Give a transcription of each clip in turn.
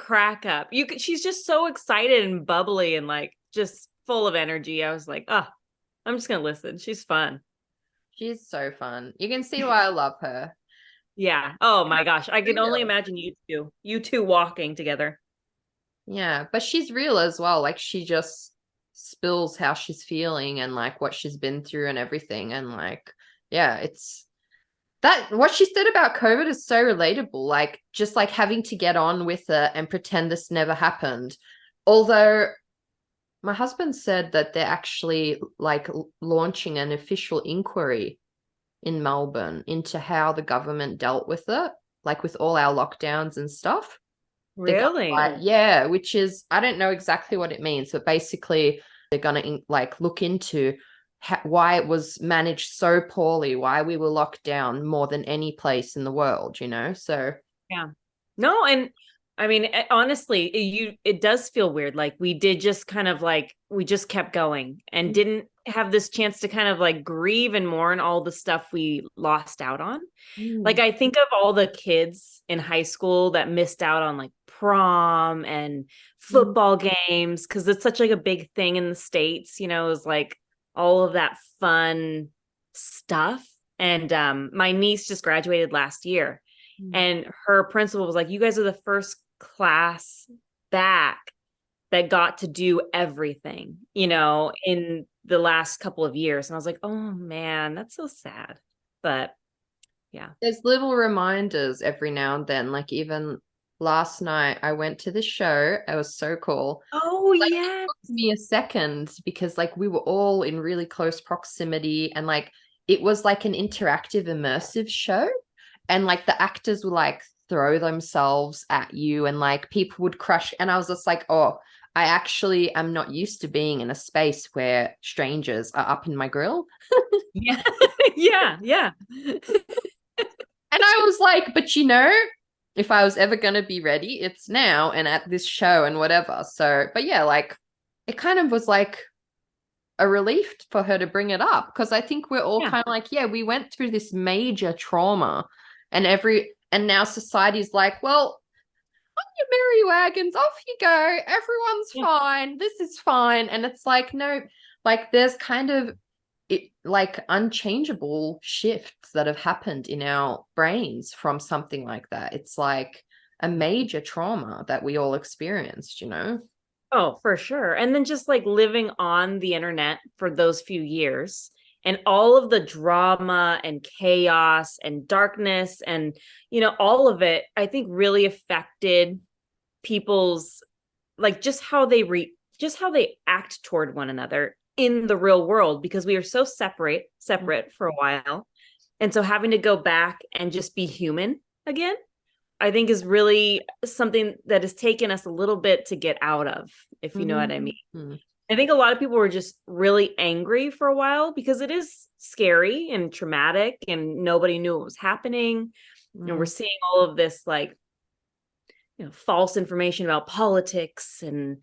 crack up. She's just so excited and bubbly and like just full of energy. I was like, oh, I'm just gonna listen. She's fun. She's so fun. You can see why I love her. Yeah. Oh my gosh. I can only imagine you two walking together. Yeah, but she's real as well. Like she just spills how she's feeling and like what she's been through and everything. And like, yeah, it's that what she said about COVID is so relatable. Like just like having to get on with it and pretend this never happened. Although my husband said that they're actually like launching an official inquiry in Melbourne into how the government dealt with it, like with all our lockdowns and stuff. Really? Yeah, which is, I don't know exactly what it means, but basically they're going to like look into why it was managed so poorly, why we were locked down more than any place in the world, you know? So, Yeah. No, and I mean, honestly, it does feel weird. Like we did just kind of like we just kept going and didn't have this chance to kind of like grieve and mourn all the stuff we lost out on. Like I think of all the kids in high school that missed out on like prom and football games because it's such like a big thing in the States, it was like all of that fun stuff. And my niece just graduated last year. And her principal was like, you guys are the first class back that got to do everything, in the last couple of years. And I was like, oh man, that's so sad. But yeah. There's little reminders every now and then. Like even last night I went to the show. It was so cool. Oh Like it yeah. took me a second because like we were all in really close proximity and like it was like an interactive immersive show. And like the actors would like throw themselves at you and like people would crush. And I was just like, oh, I actually am not used to being in a space where strangers are up in my grill. Yeah. Yeah. And I was like, but if I was ever going to be ready, it's now and at this show and whatever. So, but yeah, like it kind of was like a relief for her to bring it up because I think we're all kind of like, yeah, we went through this major trauma and now society's like, well, on your merry wagons, off you go. Everyone's fine. This is fine. And it's like, no, like there's kind of like unchangeable shifts that have happened in our brains from something like that. It's like a major trauma that we all experienced, Oh, for sure. And then just like living on the internet for those few years and all of the drama and chaos and darkness and, all of it, I think really affected people's like just how they act toward one another in the real world because we are so separate for a while. And so having to go back and just be human again, I think is really something that has taken us a little bit to get out of, if you know what I mean. I think a lot of people were just really angry for a while because it is scary and traumatic and nobody knew what was happening. And we're seeing all of this like, false information about politics and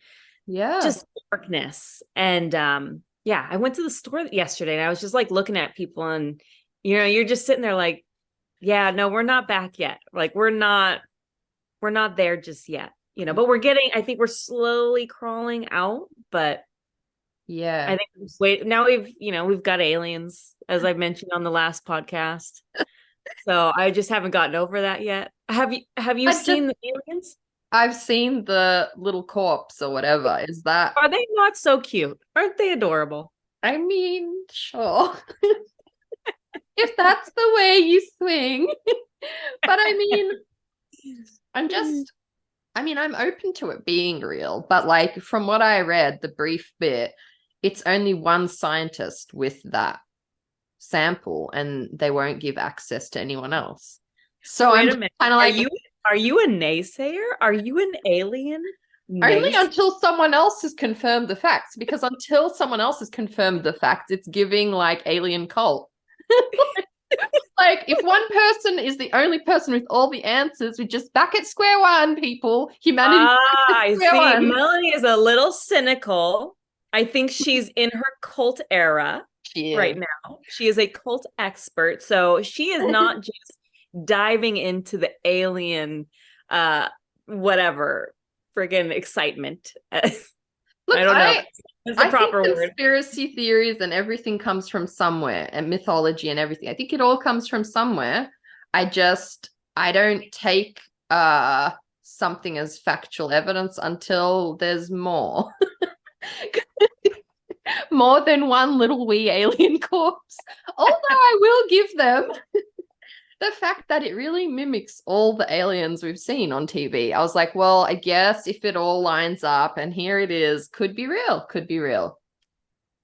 just darkness. And I went to the store yesterday and I was just like looking at people and, you're just sitting there like, yeah, no, we're not back yet. Like we're not there just yet, but I think we're slowly crawling out, but yeah, I think now we've got aliens, as I mentioned on the last podcast. So I just haven't gotten over that yet. Have you seen the aliens? I've seen the little corpse or whatever. Is that Are they not so cute? Aren't they adorable? I mean, sure. If that's the way you swing. But I mean, I'm open to it being real, but like from what I read, the brief bit, it's only one scientist with that sample and they won't give access to anyone else. So wait I'm a minute. kind of like, are you a naysayer? Are you an alien? Only until someone else has confirmed the facts, because until someone else has confirmed the facts, it's giving like alien cult. Like if one person is the only person with all the answers, we're just back at square one, people. Humanity. I see. Melanie is a little cynical. I think she's in her cult era right now. She is a cult expert. So she is not just diving into the alien whatever friggin' excitement. I Look, don't know. That's the I think proper word. conspiracy theories and everything comes from somewhere, and mythology and everything. I think it all comes from somewhere. I don't take something as factual evidence until there's more. More than one little wee alien corpse. Although I will give them the fact that it really mimics all the aliens we've seen on TV. I was like, well, I guess if it all lines up and here it is, could be real, could be real.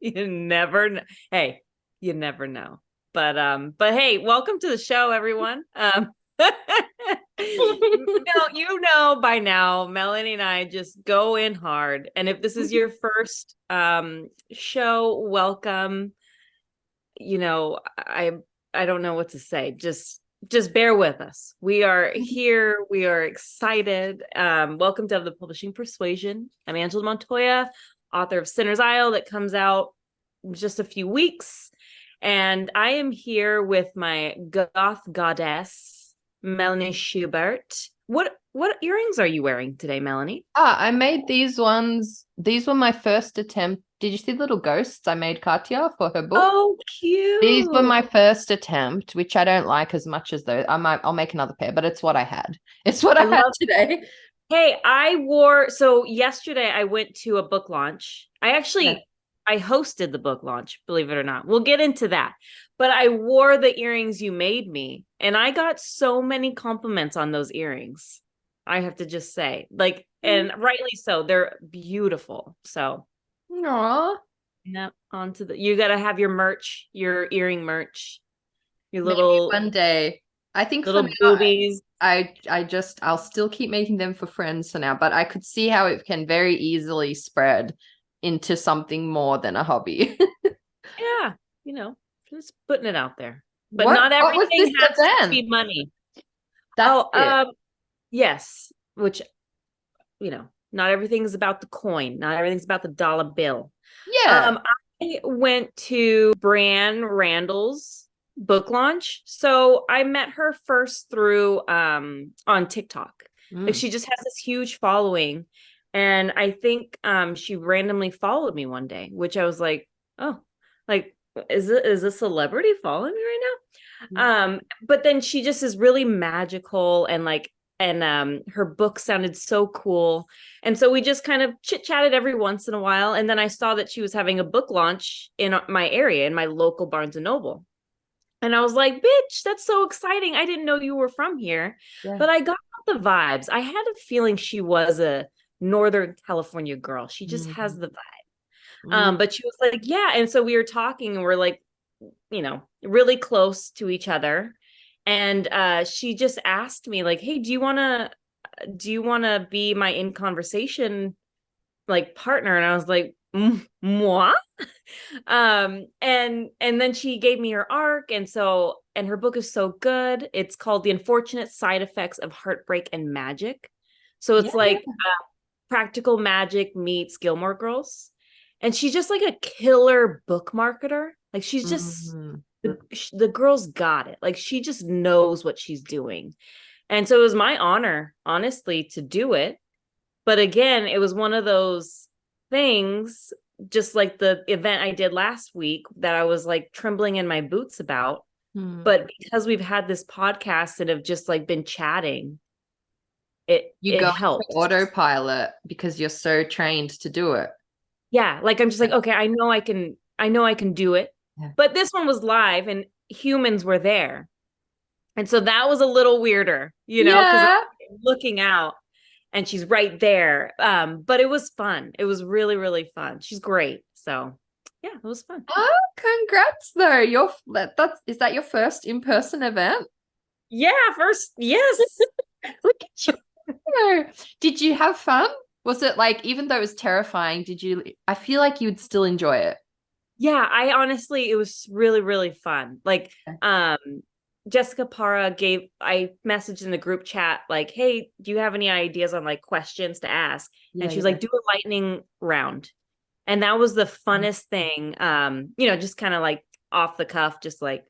You never know. Hey, you never know. But hey, welcome to the show, everyone. You know by now, Melanie and I just go in hard. And if this is your first show, welcome. You know, I don't know what to say. Just bear with us. We are here. We are excited. Welcome to the Publishing Persuasion. I'm Angela Montoya, author of Sinner's Isle, that comes out in just a few weeks. And I am here with my goth goddess, Melanie Schubert. What earrings are you wearing today, Melanie? I made these ones. These were my first attempt. Did you see Little Ghosts I made Katya for her book? Oh, cute. These were my first attempt, which I don't like as much as those. I'll make another pair, but it's what I had. It's what I had today. Hey, so yesterday I went to a book launch. I hosted the book launch, believe it or not. We'll get into that. But I wore the earrings you made me, and I got so many compliments on those earrings. I have to just say, like, and rightly so. They're beautiful. So, Aww. You got to have your merch, your earring merch, your Maybe little one day. I think little for now, boobies. I'll still keep making them for friends for now, but I could see how it can very easily spread into something more than a hobby. Yeah, just putting it out there. But not everything has to be money. That's it. Yes, which not everything's about the coin. Not everything's about the dollar bill. Yeah. I went to Brianne Randall's book launch. So I met her first through on TikTok. Like, she just has this huge following. And I think she randomly followed me one day, which I was like, oh, like, is a celebrity following me right now? But then she just is really magical, and her book sounded so cool. And so we just kind of chit-chatted every once in a while. And then I saw that she was having a book launch in my area, in my local Barnes and Noble. And I was like, bitch, that's so exciting. I didn't know you were from here. Yeah. But I got the vibes. I had a feeling she was a Northern California girl. She just has the vibe. But she was like, yeah. And so we were talking, and we're like, really close to each other. And she just asked me, like, hey, do you want to be my in conversation, like, partner? And I was like, moi? And then she gave me her arc. And her book is so good. It's called The Unfortunate Side Effects of Heartbreak and Magic. So it's practical magic meets Gilmore Girls. And she's just like a killer book marketer. Like, she's just the girl's got it. Like, she just knows what she's doing. And so it was my honor, honestly, to do it. But again, it was one of those things, just like the event I did last week, that I was like trembling in my boots about. But because we've had this podcast and have just like been chatting, it helped. Autopilot because you're so trained to do it. Yeah, like, I'm just like, okay, I know I can do it. Yeah. But this one was live and humans were there. And so that was a little weirder, because I'm looking out and she's right there. But it was fun. It was really, really fun. She's great. So yeah, it was fun. Oh, congrats though. Is that your first in-person event? Yeah, first. Yes. Look at you. Did you have fun? Was it like, even though it was terrifying, I feel like you would still enjoy it. Yeah, it was really, really fun. Like, Jessica Parra I messaged in the group chat, like, hey, do you have any ideas on like questions to ask? And she's like, do a lightning round. And that was the funnest thing. Just kind of like off the cuff, just like,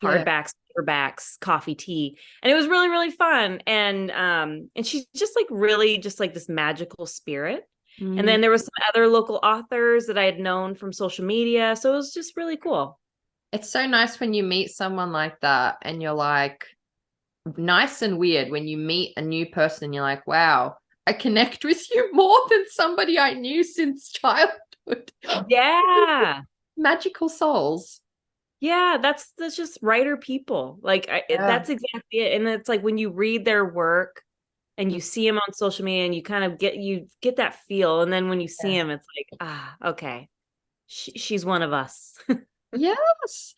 Yeah. hardbacks, paperbacks, coffee, tea. And it was really, really fun. And she's just like really just like this magical spirit. And Mm. then there was some other local authors that I had known from social media. So it was just really cool. It's so nice when you meet someone like that and you're like, nice and weird when you meet a new person and you're like, wow, I connect with you more than somebody I knew since childhood. Yeah. Magical souls. Yeah, that's just writer people. Like Yeah. that's exactly it. And it's like when you read their work and you see them on social media and you get that feel. And then when you see Yeah. him, it's like, okay, she's one of us. Yes.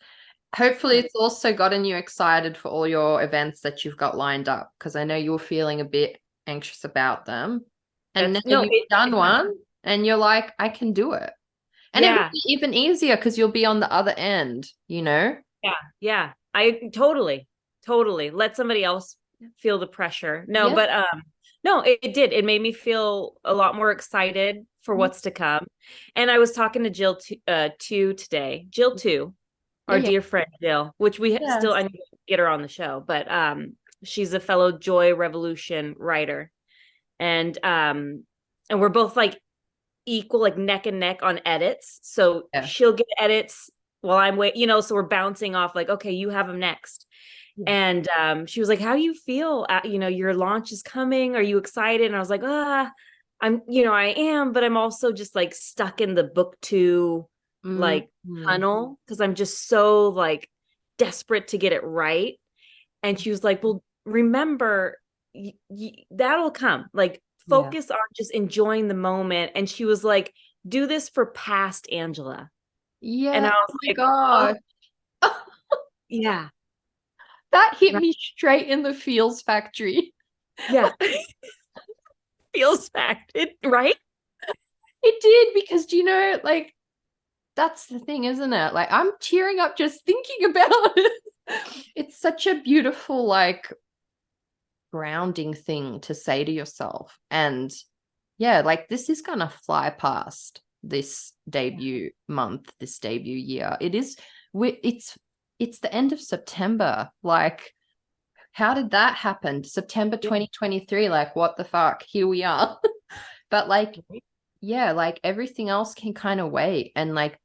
Hopefully, it's also gotten you excited for all your events that you've got lined up, because I know you were feeling a bit anxious about them. And now That's no, you've done one and you're like, I can do it. And it will yeah, be even easier because you'll be on the other end, you know? yeah. I totally let somebody else feel the pressure. No, Yeah. but no, it did. It made me feel a lot more excited for Mm. what's to come. And I was talking to Jill too today. Jill too, Yeah. our Yeah. dear friend Jill, which we still I Yes. need to get her on the show, but she's a fellow Joy Revolution writer. And and we're both like equal, like neck and neck on edits. So Yeah. she'll get edits while I'm wait, so we're bouncing off like, okay, you have them next. Yeah. And she was like, how do you feel? Your launch is coming. Are you excited? And I was like, I am, but I'm also just like stuck in the book two like Mm. tunnel because I'm just so like desperate to get it right. And she was like, well, remember, that'll come. Like, Yeah. focus on just enjoying the moment. And she was like, do this for past Angela. And Yeah. I Oh was my like, oh, God. yeah, That hit right. me straight in the feels factory. Yeah. Feels fact. It, right? It did, because do you know, like, that's the thing, isn't it? Like, I'm tearing up just thinking about it. It's such a beautiful, like, grounding thing to say to yourself. And yeah, like, this is gonna fly past this debut month, this debut year. It's the end of September. Like, how did that happen? September 2023, like, what the fuck? Here we are. But like, yeah, like everything else can kind of wait. And like,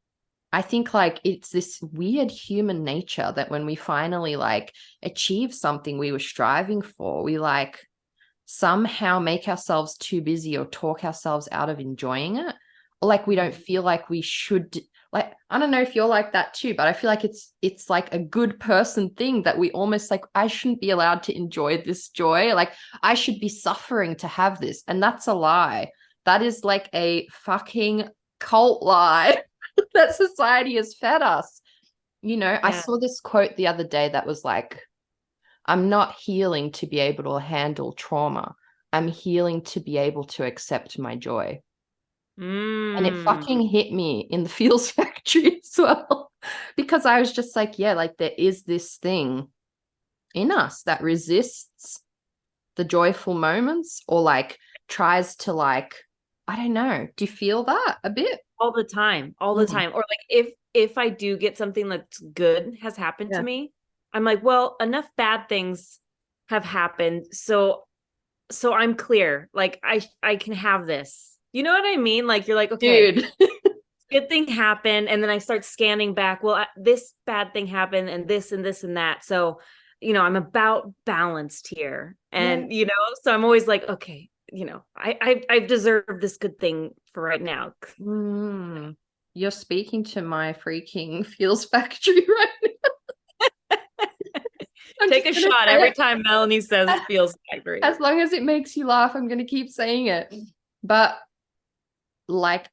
I think like it's this weird human nature that when we finally like achieve something we were striving for, we like somehow make ourselves too busy or talk ourselves out of enjoying it. Or like we don't feel like we should. Like, I don't know if you're like that too, but I feel like it's like a good person thing that we almost like, I shouldn't be allowed to enjoy this joy. Like, I should be suffering to have this. And that's a lie. That is like a fucking cult lie that society has fed us. I Yeah. saw this quote the other day that was like, I'm not healing to be able to handle trauma. I'm healing to be able to accept my joy. And it Mm. fucking hit me in the feels factory as well. Because I was just like, yeah, like there is this thing in us that resists the joyful moments, or like tries to like, I don't know. Do you feel that a bit? All the Mm. time. Or like if I do get something that's good has happened to Yeah. me, I'm like, well, enough bad things have happened. So I'm clear. Like I can have this. You know what I mean? Like you're like, okay, Dude. good thing happened, and then I start scanning back. Well, this bad thing happened, and this and this and that. So, I'm about balanced here, Yeah. and so I'm always like, okay, I've deserved this good thing for right now. Mm. You're speaking to my freaking feels factory right now. I'm Take just a gonna shot say every it. time Melanie says feels factory. As long as it makes you laugh, I'm gonna keep saying it. But like,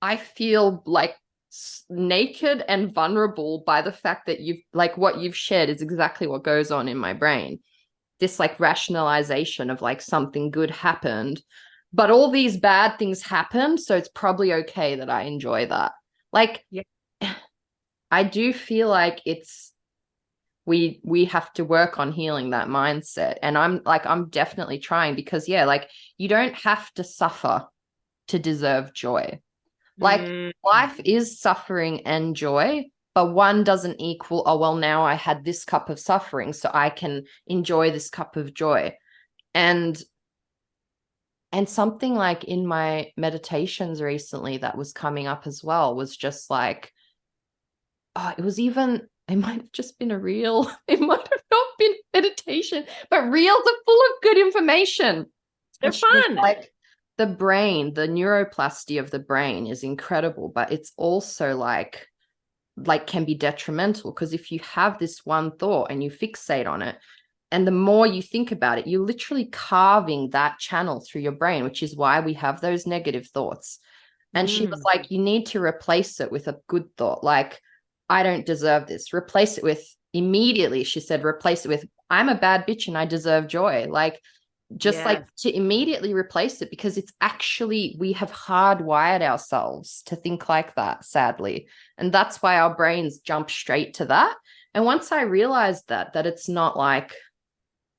I feel like naked and vulnerable by the fact that you've like what you've shared is exactly what goes on in my brain. This like rationalization of like something good happened, but all these bad things happened, so it's probably okay that I enjoy that. Like, Yeah. I do feel like it's we have to work on healing that mindset, and I'm definitely trying, because yeah, like, you don't have to suffer to deserve joy. Like, Mm, life is suffering and joy, but one doesn't equal, oh, well, now I had this cup of suffering, so I can enjoy this cup of joy. And something like in my meditations recently that was coming up as well was just like, oh, it might have just been a reel. It might have not been meditation, but reels are full of good information. They're fun. Like, the brain, the neuroplasty of the brain is incredible, but it's also like can be detrimental, because if you have this one thought and you fixate on it, and the more you think about it, you're literally carving that channel through your brain, which is why we have those negative thoughts. And she was like, you need to replace it with a good thought. Like, I don't deserve this. Replace it with, immediately, she said, replace it with, I'm a bad bitch and I deserve joy. Like, just like to immediately replace it, because it's actually, we have hardwired ourselves to think like that, sadly. And that's why our brains jump straight to that. And once I realized that it's not like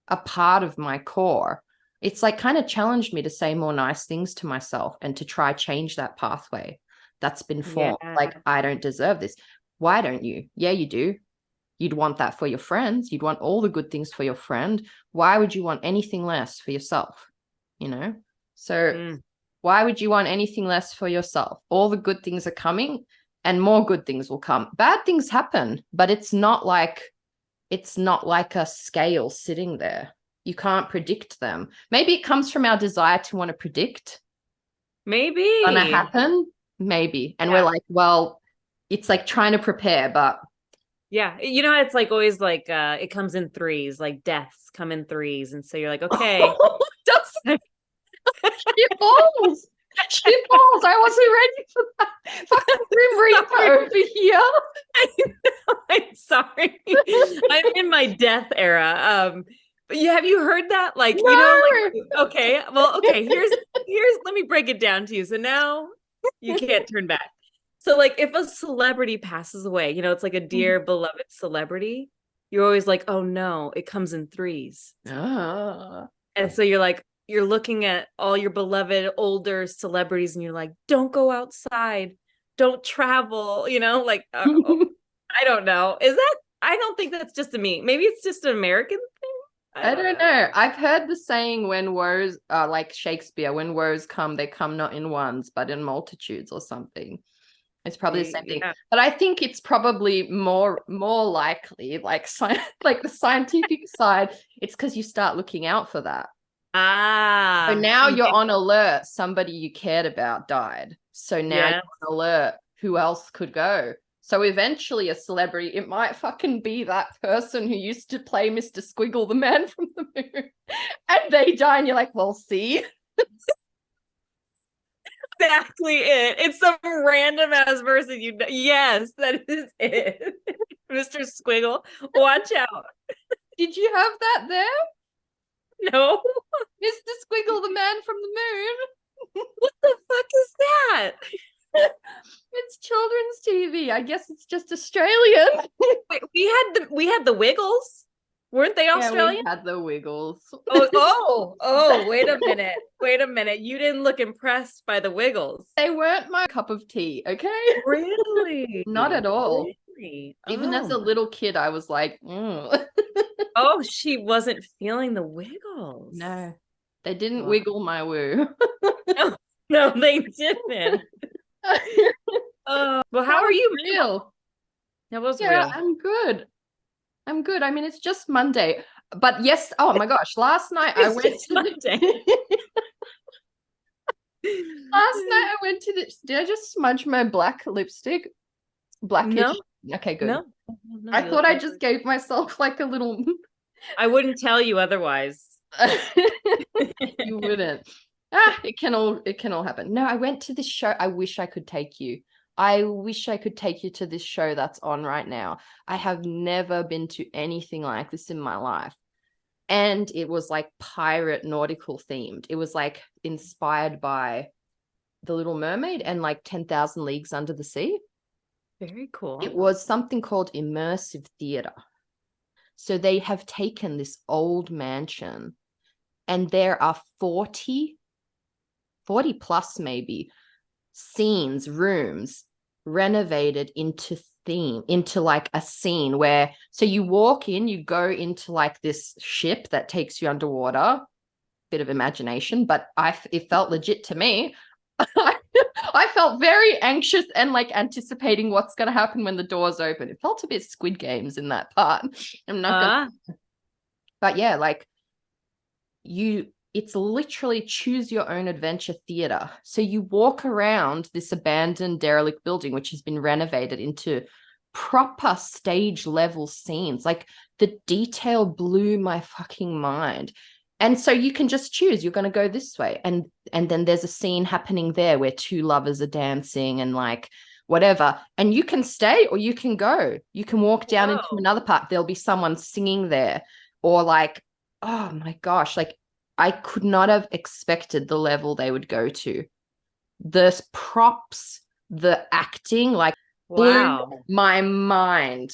a part of my core, it's like kind of challenged me to say more nice things to myself and to try change that pathway that's been formed. Like, I don't deserve this. Why don't you? Yeah, you do. You'd want that for your friends. You'd want all the good things for your friend. Why would you want anything less for yourself? So why would you want anything less for yourself? All the good things are coming and more good things will come. Bad things happen, but it's not like a scale sitting there. You can't predict them. Maybe it comes from our desire to want to predict. Maybe. Gonna happen. Maybe. And we're like, well, it's like trying to prepare, but yeah, it's like always like it comes in threes, like deaths come in threes, and so you're like, okay. She falls. I wasn't ready for that. Fucking Grim Reaper over here. I'm sorry. I'm in my death era. But have you heard that? Like, No. okay. Here's let me break it down to you. So now you can't turn back. So like if a celebrity passes away, it's like a dear beloved celebrity, you're always like, oh no, it comes in threes. And so you're looking at all your beloved older celebrities and you're like, don't go outside, don't travel, like, I don't know. I don't think that's just a me. Maybe it's just an American thing. I don't know. I've heard the saying, when woes, like Shakespeare, when woes come, they come not in ones, but in multitudes or something. It's probably the same thing. But I think it's probably more likely, like the scientific side, it's because you start looking out for that. So now you're on alert. Somebody you cared about died. So now you're on alert. Who else could go? So eventually a celebrity, it might fucking be that person who used to play Mr. Squiggle, the man from the moon. And they die and you're like, well, see? Exactly it. It's some random ass person yes, that is it. Mr. Squiggle, watch out. Did you have that there? No. Mr. Squiggle, the man from the moon. What the fuck is that? It's children's TV. I guess it's just Australian. Wait, we had the Wiggles. Weren't they Australian? We had the Wiggles. Oh, wait a minute. You didn't look impressed by the Wiggles. They weren't my cup of tea, okay? Really? Not at all. Really? Even as a little kid, I was like, Oh, she wasn't feeling the Wiggles. No, they didn't wiggle my woo. No, they didn't. Well, how are you? Real. That was real. I'm good. I mean, it's just Monday. But yes, oh my gosh, last night I went to Monday. Did I just smudge my black lipstick? Blackish. No. Okay, good. No, I thought I just gave myself like a little. I wouldn't tell you otherwise. You wouldn't. It can all happen. No, I went to this show. I wish I could take you. I wish I could take you to this show that's on right now. I have never been to anything like this in my life. And it was like pirate nautical themed. It was like inspired by The Little Mermaid and like 10,000 Leagues Under the Sea. Very cool. It was something called immersive theater. So they have taken this old mansion and there are 40 plus maybe scenes, rooms renovated into theme, into like a scene where, so you walk in, you go into like this ship that takes you underwater, bit of imagination, but it felt legit to me. I felt very anxious and like anticipating what's going to happen when the doors open. It felt a bit Squid Games in that part. I'm not gonna, but yeah, like it's literally choose your own adventure theater. So you walk around this abandoned derelict building, which has been renovated into proper stage level scenes. Like the detail blew my fucking mind. And so you can just choose, you're going to go this way. And then there's a scene happening there where two lovers are dancing and like whatever. And you can stay or you can go. You can walk down into another part. There'll be someone singing there, or like, oh my gosh, like I could not have expected the level they would go to. The props, the acting, like blew my mind.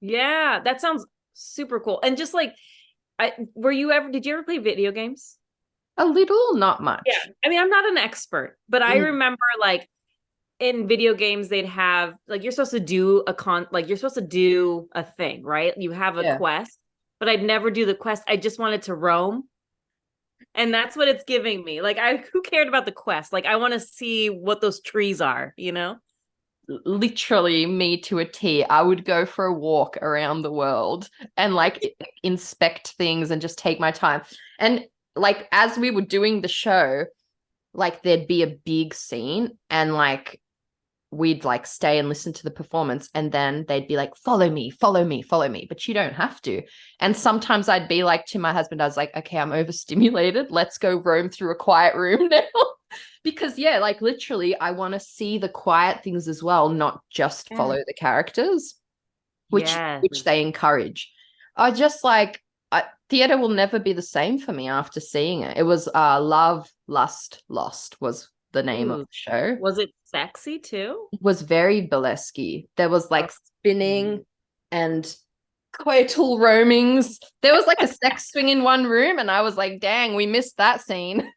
Yeah, that sounds super cool. And just like, did you ever play video games? A little, not much. Yeah. I mean, I'm not an expert, but I remember like in video games, they'd have like, you're supposed to do you're supposed to do a thing, right? You have a quest, but I'd never do the quest. I just wanted to roam. And that's what it's giving me. Like, who cared about the quest? Like, I want to see what those trees are, you know? Literally me to a T. I would go for a walk around the world and like inspect things and just take my time. And like as we were doing the show, like there'd be a big scene and like we'd like stay and listen to the performance, and then they'd be like, follow me, follow me, follow me, but you don't have to. And sometimes I'd be like to my husband, I was like, okay, I'm overstimulated, let's go roam through a quiet room now. Because yeah, like literally I want to see the quiet things as well, not just follow the characters, which they encourage. I just like theater will never be the same for me after seeing it. It was Love, Lust, Lost was the name of the show. Was it sexy too? It was very burlesque. There was like spinning and coital roamings. There was like a sex swing in one room, and I was like, dang, we missed that scene.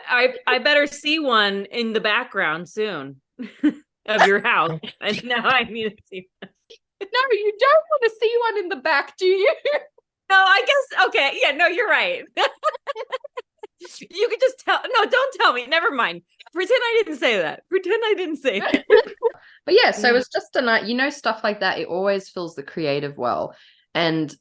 I better see one in the background soon of your house. And now I need to see one. No, you don't want to see one in the back, do you? No, I guess, okay. Yeah, no, you're right. You could just tell. No, don't tell me. Never mind. Pretend I didn't say that. Pretend I didn't say that. But yeah, so it's just a night, stuff like that. It always fills the creative well. And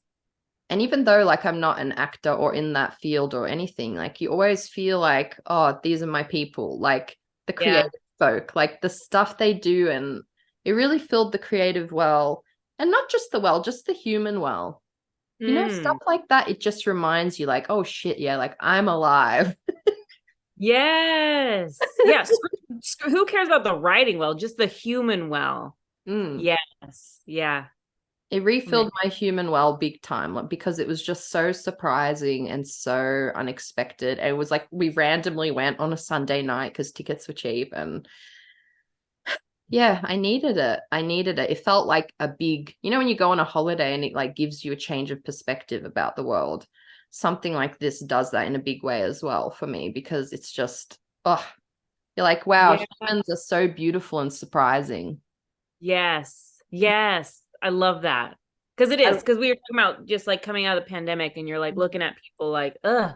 even though like I'm not an actor or in that field or anything, like you always feel like, oh, these are my people, like the creative folk, like the stuff they do. And it really filled the creative well. And not just the well, just the human well. Stuff like that, it just reminds you like, oh shit, yeah, like I'm alive. Yes. Yes. Who cares about the writing well? Just the human well. Yes. Yeah. It refilled my human well big time, like, because it was just so surprising and so unexpected. And it was like we randomly went on a Sunday night because tickets were cheap, and yeah, I needed it. It felt like a big, when you go on a holiday and it like gives you a change of perspective about the world. Something like this does that in a big way as well for me, because it's just, you're like, wow, humans are so beautiful and surprising. Yes. Yes. I love that. Because it is. Because we were talking about just like coming out of the pandemic and you're like looking at people like, ugh.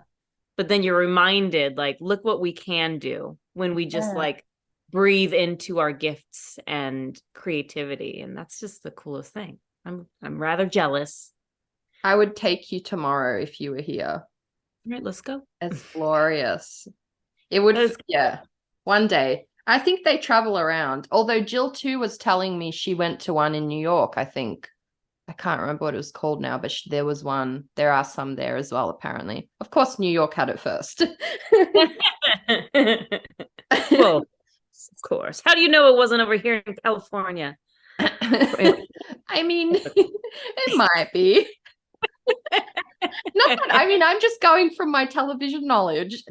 But then you're reminded, like, look what we can do when we just like breathe into our gifts and creativity. And that's just the coolest thing. I'm rather jealous. I would take you tomorrow if you were here. All right, let's go. It's glorious. It would, one day. I think they travel around. Although Jill too was telling me she went to one in New York, I think. I can't remember what it was called now, but there was one. There are some there as well, apparently. Of course, New York had it first. Well, of course. How do you know it wasn't over here in California? I mean, it might be. Not that, I mean, I'm just going from my television knowledge,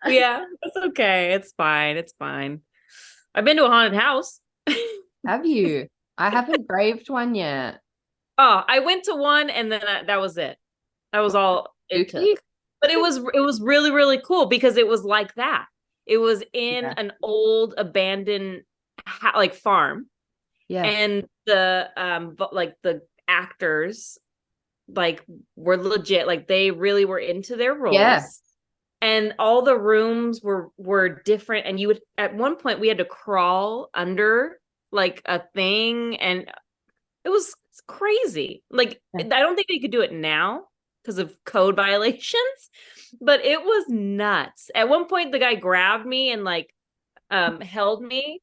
Yeah, that's okay. It's fine. It's fine. I've been to a haunted house. Have you? I haven't braved one yet. Oh, I went to one and then that was it. That was all it took. But it was really, really cool because it was like that. It was in Yeah. an old abandoned like farm, Yeah. and like the actors like were legit, like they really were into their Yeah. roles. And all the rooms were different, and you would, at one point we had to crawl under like a thing, and it was crazy. Like I don't think they could do it now because of code violations, but it was nuts. At one point the guy grabbed me and like held me,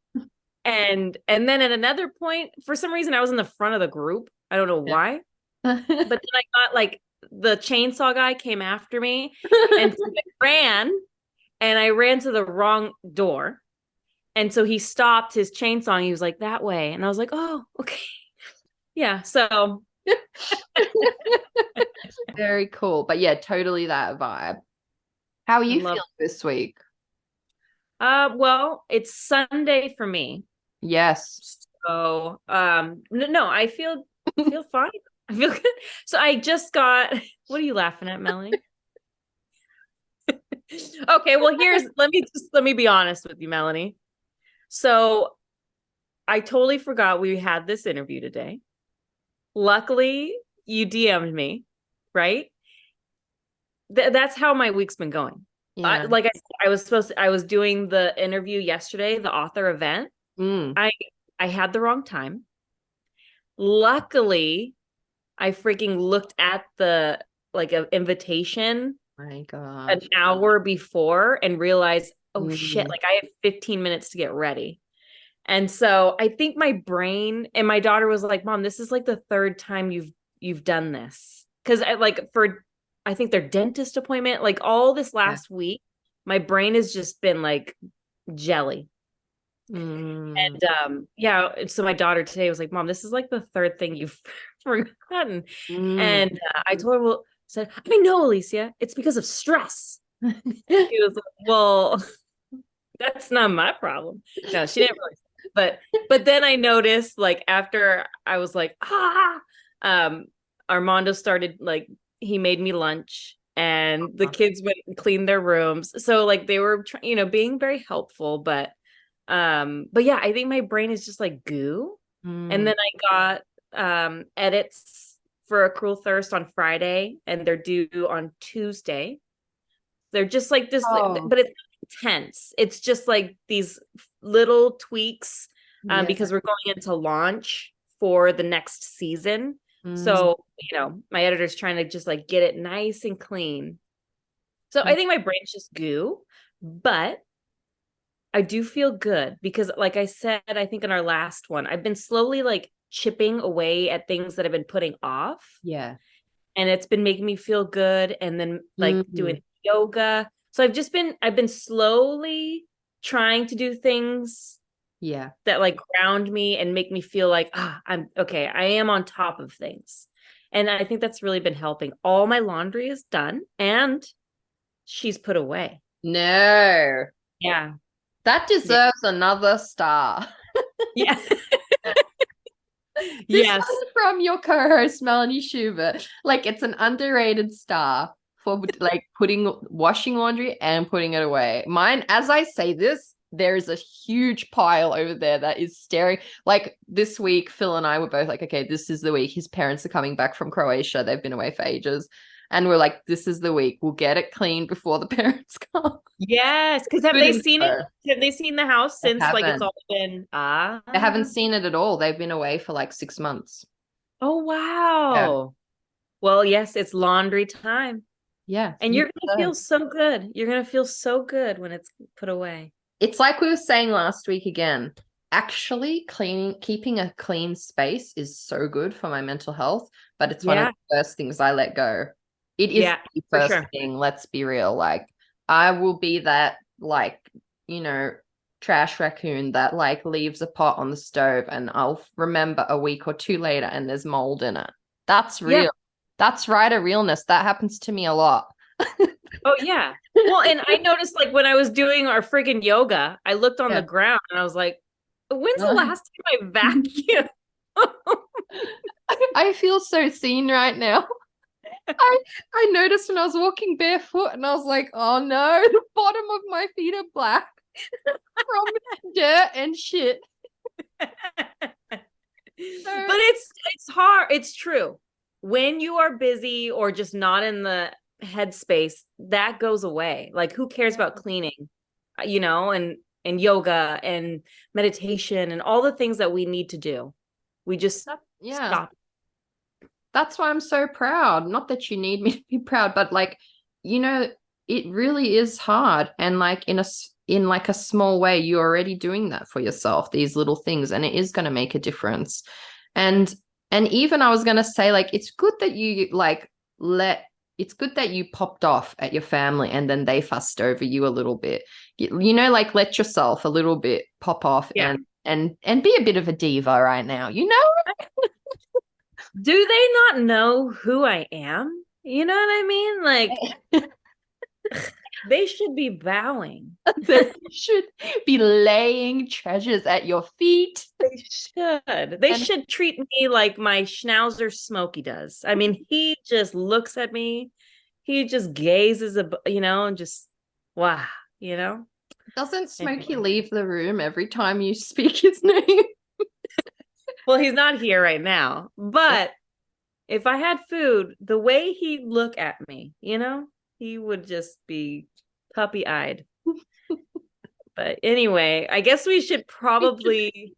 and then at another point, for some reason I was in the front of the group. I don't know why. But then I got like the chainsaw guy came after me, and so I ran to the wrong door. And so he stopped his chainsaw and he was like, that way. And I was like, oh, okay. Yeah. So Very cool. But yeah, totally that vibe. How are I you love feeling this week? well, it's Sunday for me. Yes. So no, I feel fine. I feel good. So I just got what are you laughing at, Melanie? Okay, well let me be honest with you, Melanie. So I totally forgot we had this interview today. Luckily, you DM'd me, right? That's how my week's been going. Yeah. Like I said, I was doing the interview yesterday, the author event. Mm. I had the wrong time. Luckily, I freaking looked at the like an invitation My an gosh. hour before and realized, oh shit, Mm. like I have 15 minutes to get ready. And so I think my brain, and my daughter was like, Mom, this is like the third time you've done this. Cause I like for I think their dentist appointment, like all this Yeah. last week, my brain has just been like jelly. Mm. And yeah, so my daughter today was like, Mom, this is like the third thing you've forgotten. Mm. And I told her, well, said, I know, Alicia, it's because of stress. She was like, well, that's not my problem. No, she didn't really. But then I noticed, like, after I was like, um, Armando started like he made me lunch, and the kids went and cleaned their rooms. So like they were being very helpful, but yeah, I think my brain is just like goo. And Mm. then I got edits for A Cruel Thirst on Friday, and they're due on Tuesday. They're just like this, Oh, but it's intense. It's just like these little tweaks yeah. because we're going into launch for the next season. Mm. So, my editor's trying to just like get it nice and clean. So I think my brain's just goo, but I do feel good because, like I said, I think in our last one, I've been slowly like chipping away at things that I've been putting off, Yeah. and it's been making me feel good. And then like Mm. doing yoga. So I've been slowly trying to do things Yeah. that like ground me and make me feel like, I'm okay. I am on top of things. And I think that's really been helping. All my laundry is done and she's put away. No. Yeah. That Yeah. deserves another star. Yeah. This Yes. one from your co-host Melanie Schubert. Like it's an underrated star for like washing laundry and putting it away. Mine, as I say this, there is a huge pile over there that is staring. Like this week, Phil and I were both like, okay, this is the week. His parents are coming back from Croatia. They've been away for ages. And we're like, this is the week. We'll get it clean before the parents come. Yes. Because have they seen it? Have they seen the house They since like it's haven't. all been They haven't seen it at all. They've been away for like 6 months. Oh Yeah. wow. Well, yes, it's laundry time. Yeah. And you're gonna feel so good. You're gonna feel so good when it's put away. It's like we were saying last week again. Actually, keeping a clean space is so good for my mental health, but it's one of the first things I let go. It is the first thing, let's be real. Like, I will be that, like, trash raccoon that, like, leaves a pot on the stove and I'll remember a week or two later and there's mold in it. That's real. Yeah. That's right, a realness. That happens to me a lot. Oh yeah. Well, and I noticed like when I was doing our friggin' yoga, I looked on the ground and I was like, when's the last time I vacuumed? I feel so seen right now. I noticed when I was walking barefoot and I was like, oh no, the bottom of my feet are black from dirt and shit. But it's hard. It's true. When you are busy or just not in the headspace, that goes away. Like who cares about cleaning, and yoga and meditation and all the things that we need to do. We just stop. That's why I'm so proud. Not that you need me to be proud, but like, it really is hard. And like in a small way, you're already doing that for yourself, these little things, and it is going to make a difference. And even I was going to say, like, it's good that you it's good that you popped off at your family and then they fussed over you a little bit. Like let yourself a little bit pop off and be a bit of a diva right now, Do they not know who I am? You know what I mean? Like they should be bowing. They should be laying treasures at your feet. They should. They should treat me like my schnauzer Smokey does. I mean, he just looks at me. He just gazes, and just, wow, Doesn't Smokey leave the room every time you speak his name? Well, he's not here right now. But if I had food, the way he'd look at me, he would just be puppy-eyed. But anyway, I guess we should probably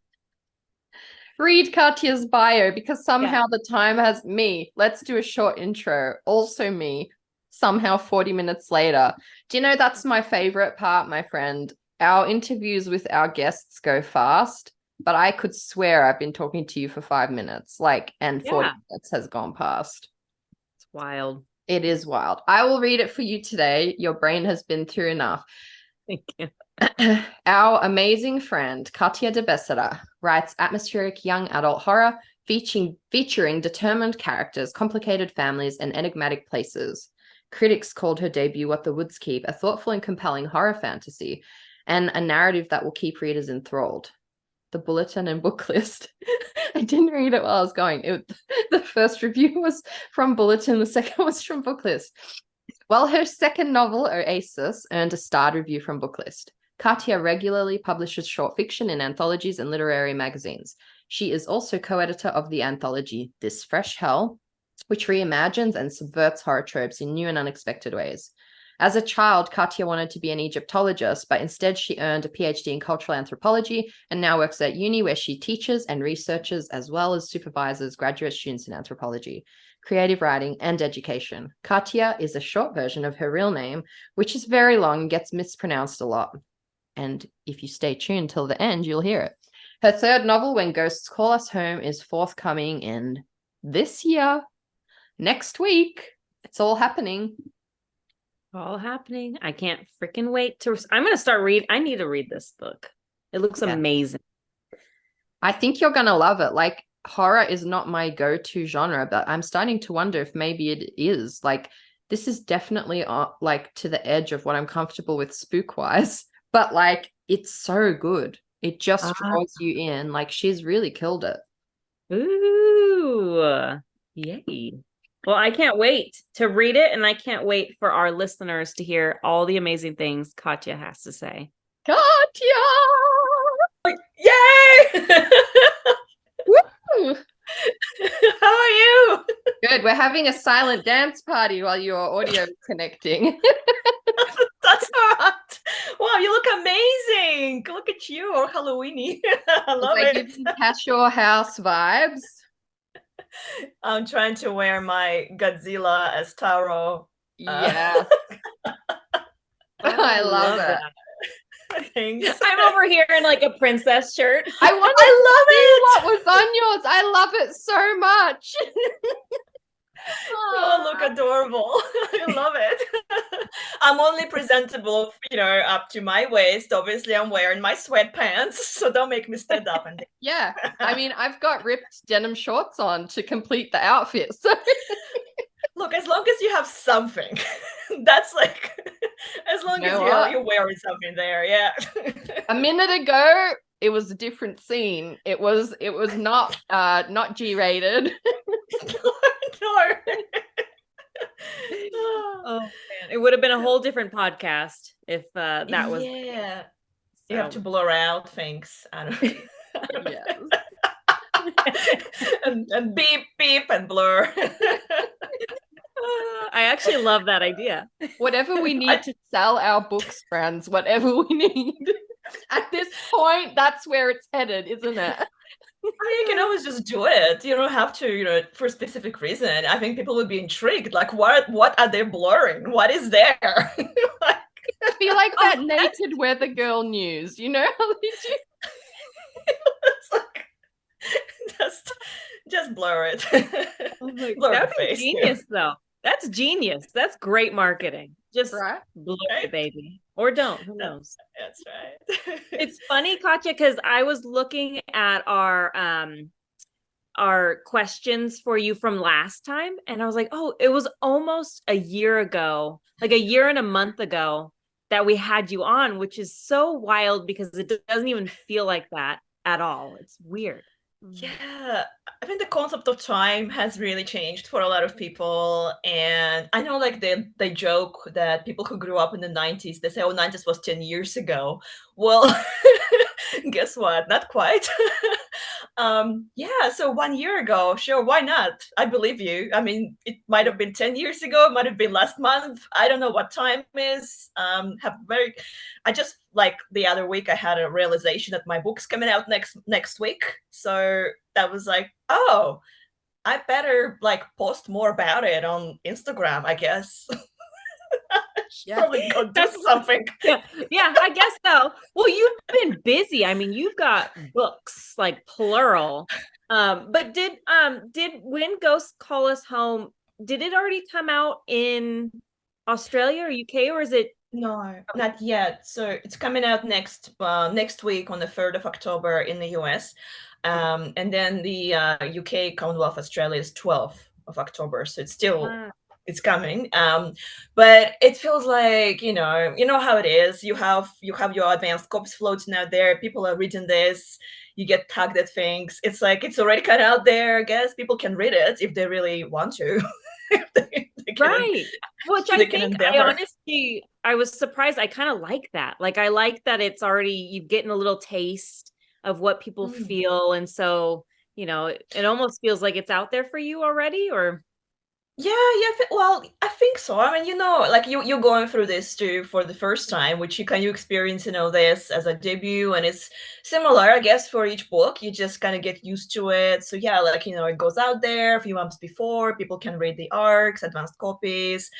read Katya's bio because somehow the time has me. Let's do a short intro. Also me, somehow 40 minutes later. Do you know that's my favorite part, my friend? Our interviews with our guests go fast, but I could swear I've been talking to you for 5 minutes, and 40 minutes has gone past. It's wild. It is wild. I will read it for you today. Your brain has been through enough. Thank you. Our amazing friend, Katya de Becerra, writes atmospheric young adult horror featuring determined characters, complicated families, and enigmatic places. Critics called her debut What the Woods Keep a thoughtful and compelling horror fantasy and a narrative that will keep readers enthralled. The Bulletin and Booklist. I didn't read it while I was going. The first review was from Bulletin, the second was from Booklist. Well, her second novel, Oasis, earned a starred review from Booklist. Katya regularly publishes short fiction in anthologies and literary magazines. She is also co-editor of the anthology This Fresh Hell, which reimagines and subverts horror tropes in new and unexpected ways. As a child, Katya wanted to be an Egyptologist, but instead she earned a PhD in Cultural Anthropology and now works at uni where she teaches and researches as well as supervises graduate students in anthropology, creative writing, and education. Katya is a short version of her real name, which is very long and gets mispronounced a lot. And if you stay tuned till the end, you'll hear it. Her third novel, When Ghosts Call Us Home, is forthcoming in this year. Next week. It's all happening. All happening. I can't freaking wait I'm going to start reading. I need to read this book. It looks amazing. I think you're going to love it. Like, horror is not my go-to genre, but I'm starting to wonder if maybe it is. Like, this is definitely to the edge of what I'm comfortable with spook-wise, but like, it's so good. It just draws you in. Like, she's really killed it. Ooh, yay. Well, I can't wait to read it, and I can't wait for our listeners to hear all the amazing things Katya has to say. Katya! Yay! Woo! How are you? Good. We're having a silent dance party while you're audio connecting. That's not. Wow, you look amazing. Look at you, all Halloweeny. I love it. Giving Cash Your House vibes. I'm trying to wear my Godzilla as Taro. Yeah. I love it. Thanks. I'm over here in like a princess shirt. I love it. What was on yours? I love it so much. Oh, look adorable. I love it. I'm only presentable, up to my waist. Obviously, I'm wearing my sweatpants, so don't make me stand up. Yeah, I mean, I've got ripped denim shorts on to complete the outfit. So look, as long as you have something, that's like, as long as you're wearing something there, yeah. A minute ago, it was a different scene. It was not G-rated. No. Oh man, it would have been a whole different podcast if that was Yeah, you have so. to blur out things. I don't Yes. and beep beep and blur. I actually love that idea. Whatever we need to sell our books, friends, whatever we need. At this point, that's where it's headed, isn't it? I mean, you can always just do it. You don't have to, for a specific reason. I think people would be intrigued. Like, what are they blurring? What is there? Like, Be like that naked weather girl news, you know? it's like, just blur it. Blur the That's face. genius, though. That's genius. That's great marketing. Just Right? blur Right? it, baby, or don't. Who knows? That's right. It's funny, Katya, because I was looking at our questions for you from last time, and I was like, oh, it was almost a year ago, like a year and a month ago, that we had you on, which is so wild because it doesn't even feel like that at all. It's weird. Yeah, I think the concept of time has really changed for a lot of people. And I know like they joke that people who grew up in the 90s, they say, oh, 90s was 10 years ago. Well, guess what? Not quite. Yeah, so 1 year ago, sure, why not? I believe you. I mean, it might have been 10 years ago, it might have been last month. I don't know what time is. I just like the other week I had a realization that my book's coming out next week. So that was like, oh, I better like post more about it on Instagram, I guess. Yeah. Probably go do something. Yeah, I guess so. Well, you've been busy. I mean, you've got books like plural. But did When Ghosts Call Us Home, did it already come out in Australia or UK, or is it? No, not yet. So it's coming out next week on the 3rd of October in the US. And then the UK Commonwealth Australia is 12th of October. So it's coming. But it feels like, you know how it is. You have your advanced copies floating out there. People are reading this. You get tagged at things. It's like it's already kind of out there. I guess people can read it if they really want to. If they can, Right. Which I they can think endeavor. I was surprised. I kind of like that. Like I like that it's already you getting a little taste of what people feel. And so, it almost feels like it's out there for you already, or Yeah, well, I think so. I mean, like you're going through this too for the first time, which you experience, this as a debut, and it's similar, I guess, for each book. You just kind of get used to it. So yeah, like it goes out there a few months before. People can read the arcs, advanced copies.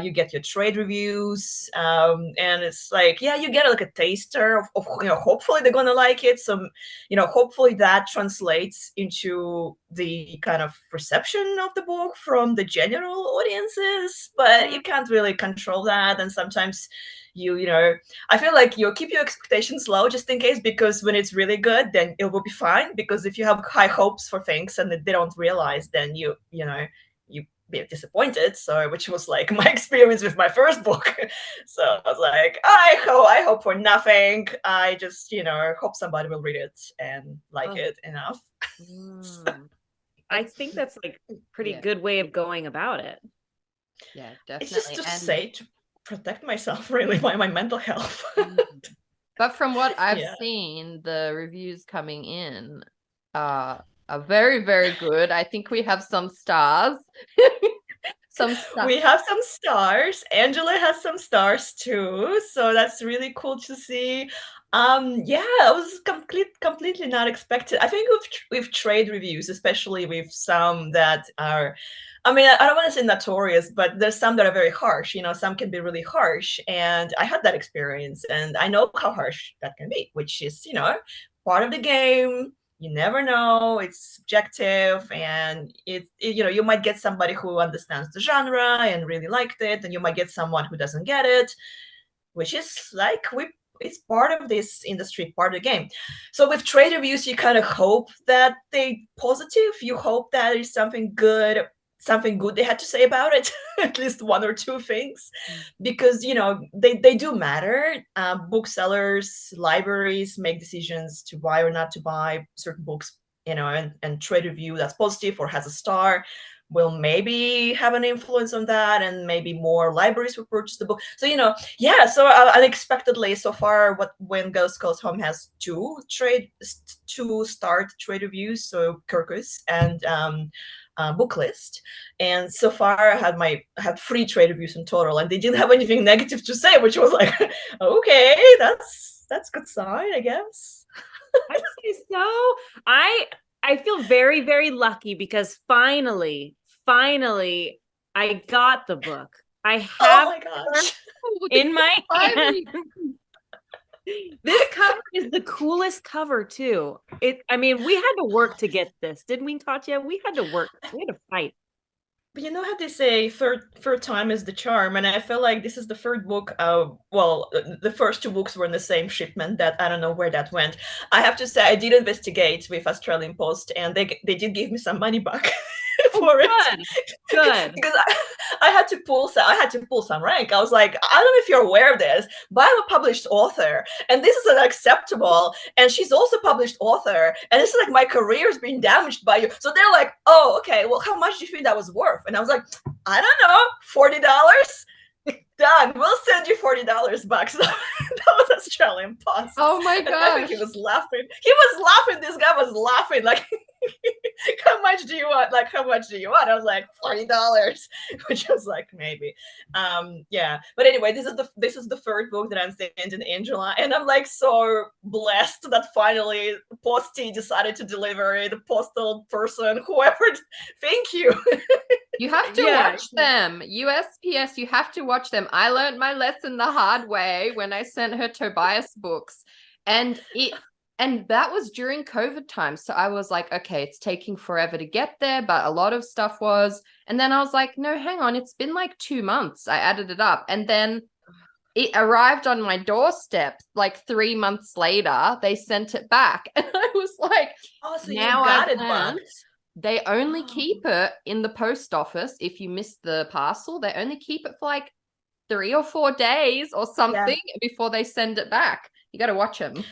You get your trade reviews, and it's like, yeah, you get like a taster of hopefully they're gonna like it. So hopefully that translates into the kind of reception of the book from the general audiences, but you can't really control that. And sometimes I feel like you keep your expectations low just in case, because when it's really good, then it will be fine. Because if you have high hopes for things and they don't realize, then you be disappointed. So, which was like my experience with my first book. So I was like, I hope for nothing. I just hope somebody will read it and like it enough. I think that's like a pretty good way of going about it. Yeah, definitely. It's just to protect myself, really, by my mental health. But from what I've seen, the reviews coming in are very, very good. I think we have some stars. We have some stars. Angela has some stars too, so that's really cool to see. It was completely not expected. I think with trade reviews, especially with some that are, I mean, I don't want to say notorious, but there's some that are very harsh. Some can be really harsh, and I had that experience, and I know how harsh that can be, which is part of the game. You never know, it's subjective, and you might get somebody who understands the genre and really liked it, and you might get someone who doesn't get it, which is like it's part of this industry, part of the game. So with trade reviews, you kind of hope that they positive. You hope that there's something good they had to say about it, at least one or two things, because they do matter. Booksellers, libraries make decisions to buy or not to buy certain books and trade review that's positive or has a star will maybe have an influence on that, and maybe more libraries will purchase the book. So so unexpectedly, so far, When Ghost Goes Home has two start trade reviews, so Kirkus and Booklist, and so far I had 3 trade reviews in total, and they didn't have anything negative to say, which was like, okay, that's good sign, I guess. I'd say so. I feel very, very lucky because finally I got the book. I have my gosh. in my hand. This cover is the coolest cover too. We had to work to get this, didn't we, Katya? We had to work. We had to fight. But you know how they say third time is the charm, and I feel like this is the third book. The first 2 books were in the same shipment. That I don't know where that went. I have to say I did investigate with Australian Post, and they did give me some money back for it. Good. Because I had to pull some rank. I was like, I don't know if you're aware of this, but I'm a published author, and this is unacceptable. And she's also a published author, and it's like my career is being damaged by you. So they're like, oh, okay, well, how much do you think that was worth? And I was like, I don't know, $40. Done. We'll send you $40 back. So that was Australian Post. Oh my gosh. I think he was laughing. This guy was laughing. Like, how much do you want? Like, how much do you want? I was like, $40, which was like, maybe. Yeah. But anyway, this is the third book that I'm sending Angela. And I'm like so blessed that finally Posty decided to deliver it. The postal person, whoever. Thank you. You have to watch them. USPS, you have to watch them. I learned my lesson the hard way when I sent her Tobias books. And that was during COVID time. So I was like, okay, it's taking forever to get there, but a lot of stuff was. And then I was like, no, hang on. It's been like 2 months. I added it up. And then it arrived on my doorstep like 3 months later. They sent it back. And I was like, oh, so now you got I've it back. They only keep it in the post office. If you miss the parcel, they only keep it for like 3 or 4 days or something before they send it back. You got to watch them.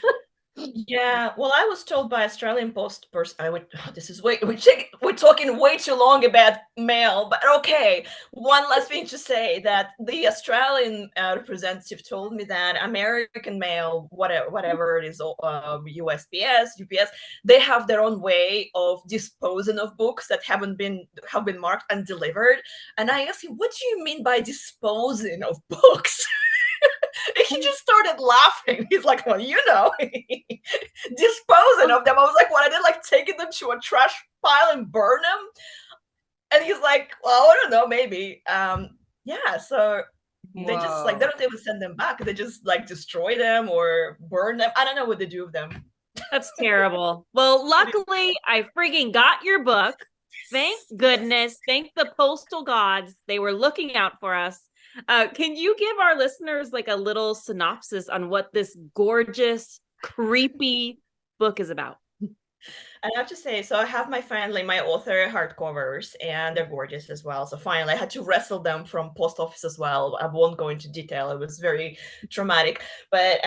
Yeah, well, I was told by Australian Post person. We're talking way too long about mail, but okay. One last thing to say, that the Australian representative told me that American mail, whatever it is, USPS, UPS, they have their own way of disposing of books that have been marked undelivered. And I asked him, what do you mean by disposing of books? He just started laughing. He's like, well, disposing of them. I was like, what? I did like taking them to a trash pile and burn them? And he's like, well, I don't know, maybe. So they just like, they don't even send them back. They just like destroy them or burn them. I don't know what they do with them. That's terrible. Well, luckily I freaking got your book. Thank goodness. Thank the postal gods. They were looking out for us. Can you give our listeners like a little synopsis on what this gorgeous, creepy book is about? I have to say, so I have my author hardcovers, and they're gorgeous as well. So finally, I had to wrestle them from post office as well. I won't go into detail. It was very traumatic. But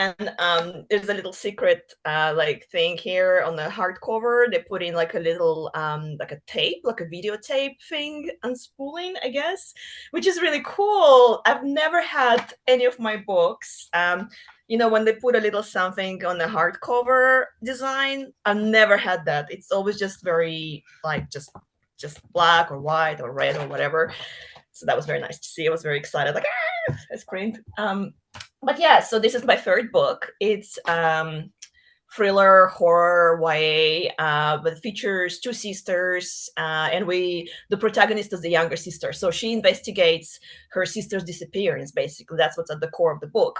there's a little secret thing here on the hardcover. They put in like a little like a tape, like a videotape thing, unspooling, I guess, which is really cool. I've never had any of my books. When they put a little something on the hardcover design, I've never had that. It's always just very like just black or white or red or whatever. So that was very nice to see. I was very excited, like I screamed. But yeah, so this is my third book. It's thriller, horror, YA, but it features 2 sisters, and the protagonist is the younger sister. So she investigates her sister's disappearance, basically. That's what's at the core of the book.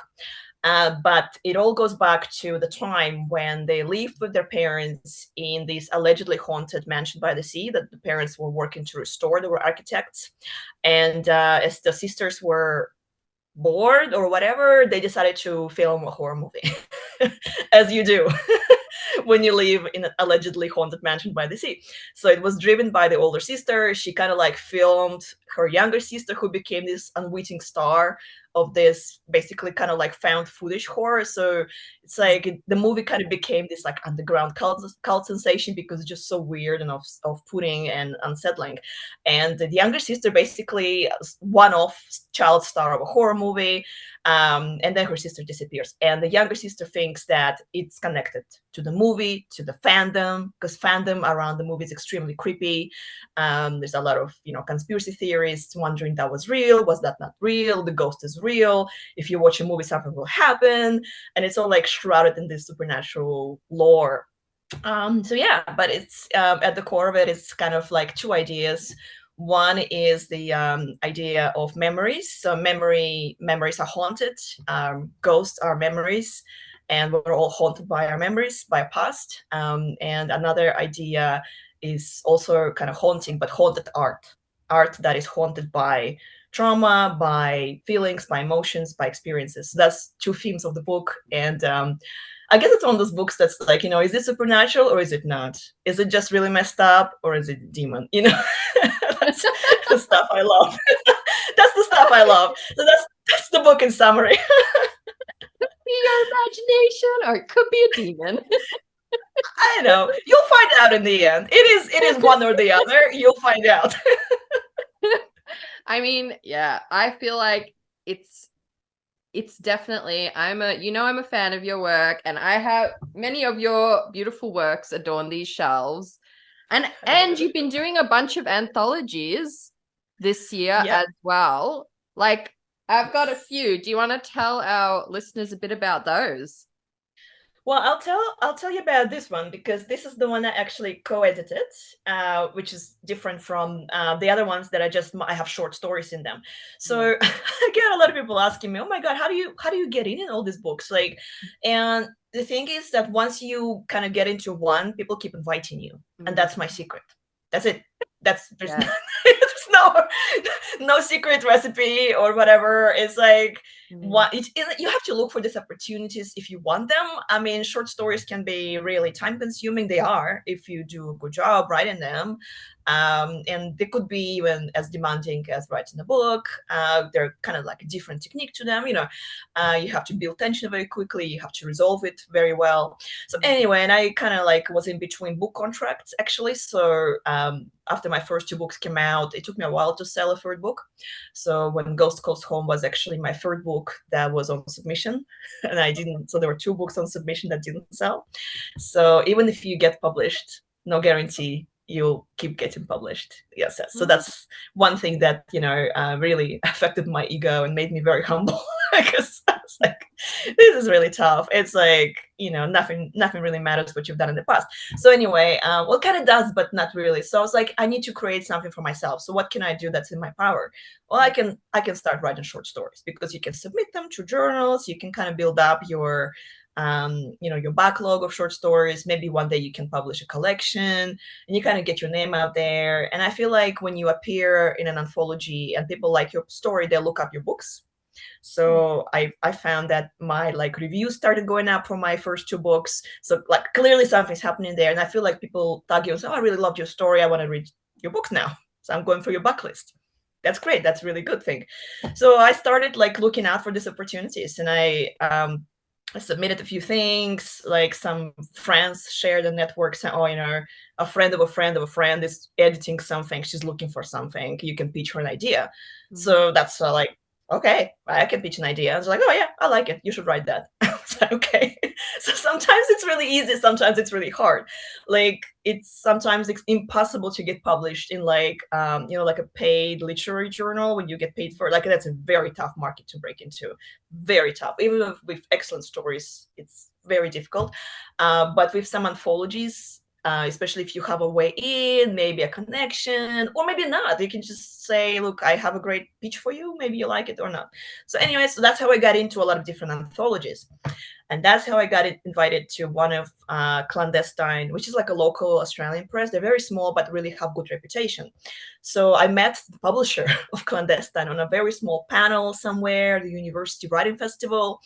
But it all goes back to the time when they lived with their parents in this allegedly haunted mansion by the sea that the parents were working to restore. They were architects. And as the sisters were bored or whatever, they decided to film a horror movie, as you do when you live in an allegedly haunted mansion by the sea. So it was driven by the older sister. She kind of like filmed her younger sister, who became this unwitting star of this basically kind of like found footage horror. So it's like the movie kind of became this like underground cult sensation because it's just so weird and off-putting and unsettling. And the younger sister basically one-off child star of a horror movie, and then her sister disappears. And the younger sister thinks that it's connected to the movie, to the fandom, because fandom around the movie is extremely creepy. There's a lot of, conspiracy theories wondering that was real, was that not real, the ghost is real, if you watch a movie something will happen, and it's all like shrouded in this supernatural lore. So yeah, but it's at the core of it, it's kind of like two ideas. One is the idea of memories. So memories are haunted. Ghosts are memories, and we're all haunted by our memories, by our past. And another idea is also kind of haunting, but haunted art that is haunted by trauma, by feelings, by emotions, by experiences. So that's two themes of the book. And I guess it's one of those books that's like, is it supernatural or is it not? Is it just really messed up or is it demon? That's the stuff I love. That's the stuff I love. So that's the book in summary. Be your imagination, or it could be a demon. I know. You'll find out in the end. It is one or the other. You'll find out. I mean, yeah, I feel like it's definitely, I'm a fan of your work, and I have many of your beautiful works adorn these shelves. And you've been doing a bunch of anthologies this year as well. Like, I've got a few. Do you want to tell our listeners a bit about those? Well, I'll tell you about this one because this is the one I actually co-edited, which is different from the other ones that I have short stories in them. So I get a lot of people asking me, "Oh my God, how do you get in all these books?" Like, and the thing is that once you kind of get into one, people keep inviting you, and that's my secret. That's it. There's no secret recipe or whatever. It's like you have to look for these opportunities if you want them. I mean, short stories can be really time consuming. They are, if you do a good job writing them. And they could be even as demanding as writing a book. They're kind of like a different technique to them. You have to build tension very quickly. You have to resolve it very well. So anyway, and I kind of like was in between book contracts actually. So after my first two books came out, it took me a while to sell a third book. So when Ghost Coast Home was actually my third book that was on submission, and I didn't. So there were two books on submission that didn't sell. So even if you get published, no guarantee you'll keep getting published. Yes. So that's one thing that, really affected my ego and made me very humble because I was like, this is really tough. It's like, nothing really matters what you've done in the past. So anyway, well, kind of does, but not really. So I was like, I need to create something for myself. So what can I do that's in my power? Well, I can start writing short stories because you can submit them to journals. You can kind of build up your your backlog of short stories. Maybe one day you can publish a collection and you kind of get your name out there. And I feel like when you appear in an anthology and people like your story, they look up your books. So I found that my reviews started going up for my first two books. So clearly something's happening there. And I feel like people tag you and say, "Oh, I really loved your story. I want to read your books now. So I'm going for your backlist." That's great. That's a really good thing. So I started looking out for these opportunities, and I submitted a few things. Like some friends shared the network saying, "Oh, a friend of a friend of a friend is editing something. She's looking for something. You can pitch her an idea." So that's okay, I can pitch an idea. I was like, "Oh yeah, I like it. You should write that." I was like, okay. So sometimes it's really easy. Sometimes it's really hard. Sometimes it's impossible to get published in a paid literary journal when you get paid for it. That's a very tough market to break into. Very tough. Even with excellent stories, it's very difficult. But with some anthologies, especially if you have a way in, maybe a connection, or maybe not. You can just say, "Look, I have a great pitch for you. Maybe you like it or not." So anyway, so that's how I got into a lot of different anthologies. And that's how I got invited to one of Clandestine, which is like a local Australian press. They're very small, but really have good reputation. So I met the publisher of Clandestine on a very small panel somewhere, the University Writing Festival.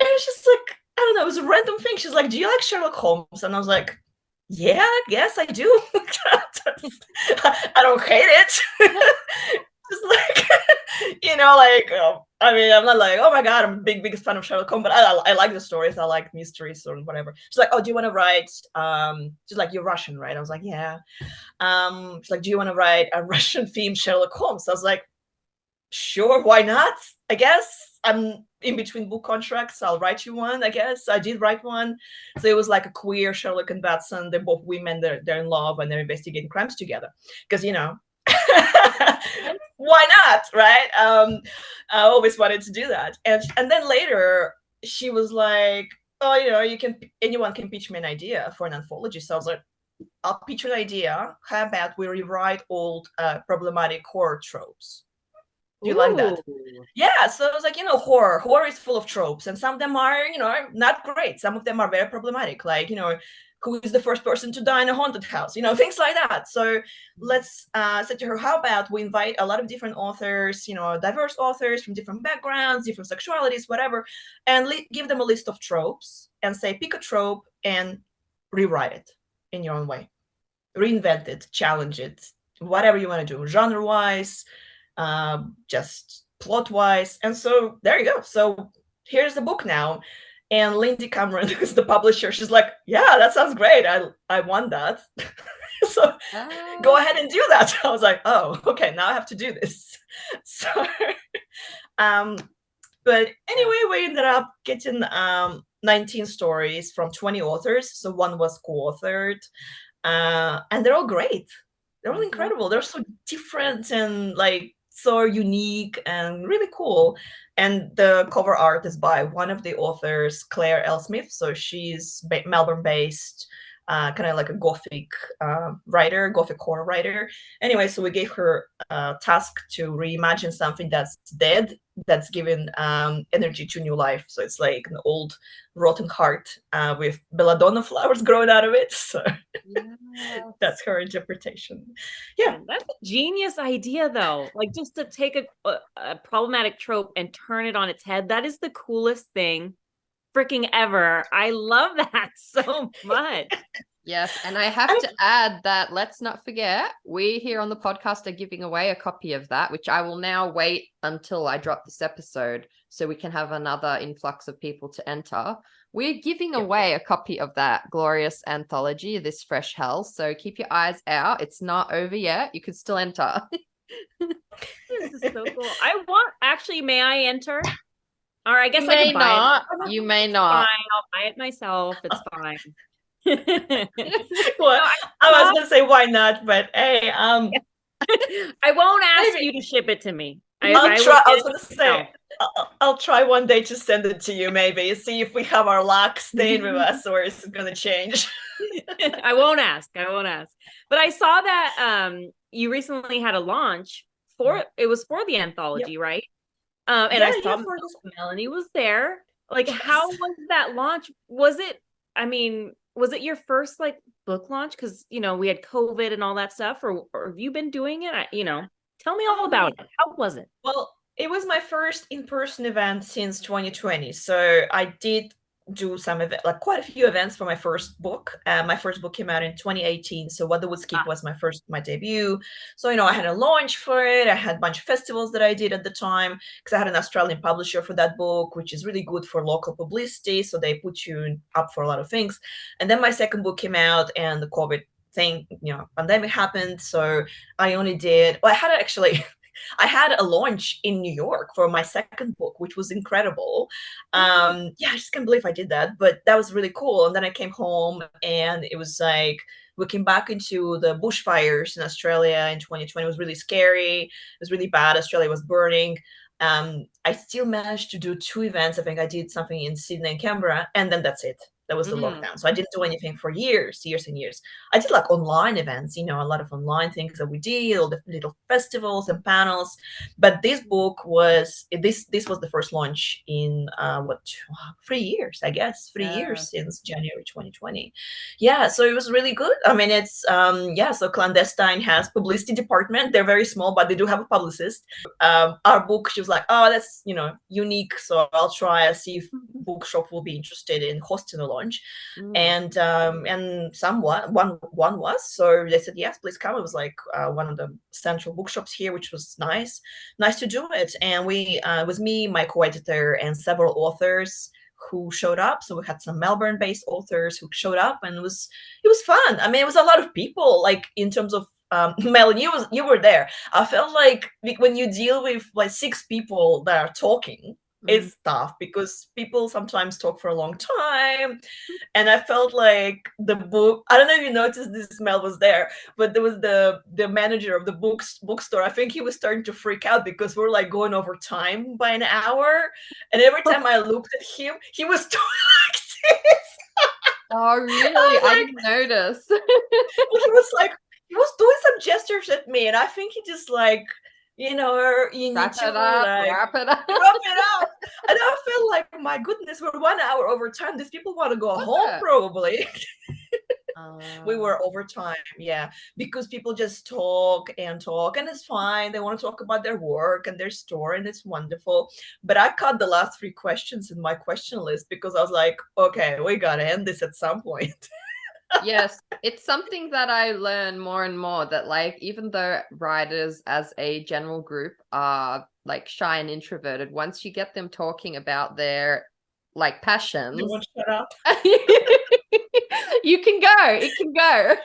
And it was just like, I don't know, it was a random thing. She's like, "Do you like Sherlock Holmes?" And I was like, "Yeah, yes, I do." I don't hate it. Just like, I mean, I'm not like, oh my God, I'm a biggest fan of Sherlock Holmes, but I like the stories. I like mysteries or whatever. She's like, oh, do you want to write? She's like, you're Russian, right? I was like, yeah. She's like, do you want to write a Russian themed Sherlock Holmes? I was like, sure, why not? I guess I'm in between book contracts. I'll write you one, I guess. I did write one. So it was like a queer Sherlock and Watson. They're both women. They're in love and they're investigating crimes together. Because, why not, right? I always wanted to do that. And then later she was like, oh, anyone can pitch me an idea for an anthology. So I was like, I'll pitch an idea. How about we rewrite old problematic horror tropes? Do you like that? Yeah, so it was like, horror is full of tropes, and some of them are, not great. Some of them are very problematic, like, who is the first person to die in a haunted house, things like that. So let's say to her, how about we invite a lot of different authors, diverse authors from different backgrounds, different sexualities, whatever, and give them a list of tropes and say, pick a trope and rewrite it in your own way. Reinvent it, challenge it, whatever you want to do, genre-wise, just plot-wise. And so there you go. So here's the book now. And Lindy Cameron, who's the publisher, she's like, yeah, that sounds great. I want that. So go ahead and do that. I was like, oh, okay, now I have to do this. So, but anyway, we ended up getting 19 stories from 20 authors. So one was co-authored. And they're all great. They're all incredible. They're so different and like so unique and really cool. And the cover art is by one of the authors, Claire L. Smith. So she's Melbourne-based, kind of like a gothic writer, gothic horror writer. Anyway, so we gave her a task to reimagine something that's dead, that's given energy to new life. So it's like an old rotten heart with belladonna flowers growing out of it. So that's her interpretation. Yeah, that's a genius idea, though. Like, just to take a problematic trope and turn it on its head. That is the coolest thing freaking ever. I love that so much. Yes, and I have to add that let's not forget, we here on the podcast are giving away a copy of that, which I will now wait until I drop this episode so we can have another influx of people to enter. We're giving away a copy of that glorious anthology, This Fresh Hell. So keep your eyes out. It's not over yet. You can still enter. This is so cool. Actually, may I enter? Or I guess you I may can buy not. it. You may not. Fine, I'll buy it myself. It's fine. Well, I was gonna say why not, but hey, I won't ask you to ship it to me. I'll try. I was gonna say I'll try one day to send it to you. Maybe see if we have our luck staying with us, or is it gonna change? I won't ask. But I saw that you recently had a launch for the anthology, right? And I saw Melanie was there. Like, how was that launch? Was it your first like book launch? Because we had COVID and all that stuff, or have you been doing it? Tell me all about it. How was it? Well, it was my first in-person event since 2020. So I did do quite a few events for my first book. My first book came out in 2018. So What the Woods Keep was my debut. So, I had a launch for it. I had a bunch of festivals that I did at the time because I had an Australian publisher for that book, which is really good for local publicity. So they put you up for a lot of things. And then my second book came out and the COVID thing, pandemic happened. So I had a launch in New York for my second book, which was incredible. I just can't believe I did that, but that was really cool. And then I came home and it was like, we came back into the bushfires in Australia in 2020. It was really scary. It was really bad. Australia was burning. I still managed to do 2 events. I think I did something in Sydney and Canberra, and then that's it. That was the lockdown. So I didn't do anything for years and years. I did like online events, a lot of online things that we did, all the little festivals and panels. But this book was this was the first launch in 3 years, I guess. 3 years since January 2020. Yeah, so it was really good. I mean, it's so Clandestine has publicity department. They're very small, but they do have a publicist. Our book, she was like, oh, that's unique. So I'll try and see if bookshop will be interested in hosting a launch. Mm. And one was, so they said, yes, please come. It was like one of the central bookshops here, which was nice to do it. And we it was me, my co-editor, and several authors who showed up. So we had some Melbourne-based authors who showed up, and it was fun. I mean, it was a lot of people, like in terms of Melanie, you were there. I felt like when you deal with like 6 people that are talking, it's tough because people sometimes talk for a long time. And I felt like the book, I don't know if you noticed this, Mel was there, but there was the manager of the bookstore. I think he was starting to freak out because we're like going over time by an hour. And every time I looked at him, he was doing like this. Oh, really? I didn't notice. He was doing some gestures at me, and I think he just like, you need Wrap to it up, like wrap it up. wrap it up. And I feel like, my goodness, we're 1 hour over time. These people want to go home probably. We were over time, yeah, because people just talk, and it's fine. They want to talk about their work and their story, and it's wonderful. But I cut the last 3 questions in my question list because I was like, okay, we gotta end this at some point. Yes, it's something that I learn more and more, that like, even though writers as a general group are like shy and introverted, once you get them talking about their like passions, You won't shut up. it can go,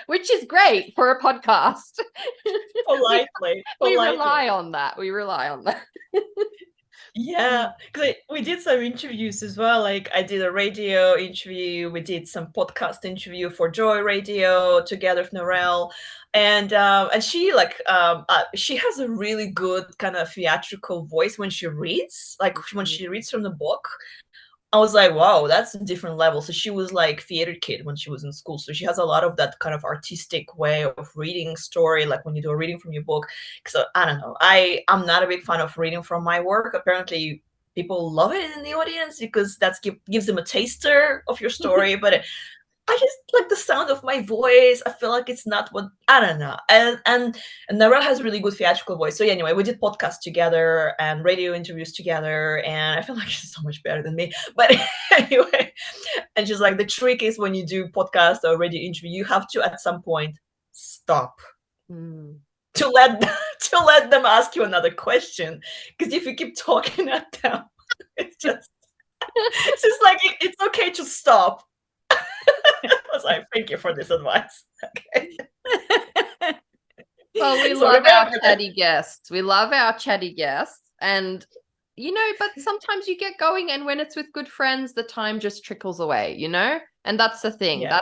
which is great for a podcast. Politely. We rely on that. Yeah, because we did some interviews as well. Like, I did a radio interview, we did some podcast interview for Joy Radio together with Norel, and she she has a really good kind of theatrical voice when she reads, like when she reads from the book. I was like, wow, that's a different level. So she was like theater kid when she was in school. So she has a lot of that kind of artistic way of reading story, like when you do a reading from your book. So I don't know. I'm not a big fan of reading from my work. Apparently people love it in the audience because that gives them a taster of your story. But I just like the sound of my voice. I feel like it's not what, I don't know. And Narelle has really good theatrical voice. So yeah, anyway, we did podcasts together and radio interviews together, and I feel like she's so much better than me. But anyway, and she's like, the trick is when you do podcast or radio interview, you have to at some point stop to let them ask you another question. Because if you keep talking at them, it's just like it's okay to stop. I was like, thank you for this advice. Okay. Well, we love our chatty guests. And but sometimes you get going, and when it's with good friends, the time just trickles away, and that's the thing. Yeah.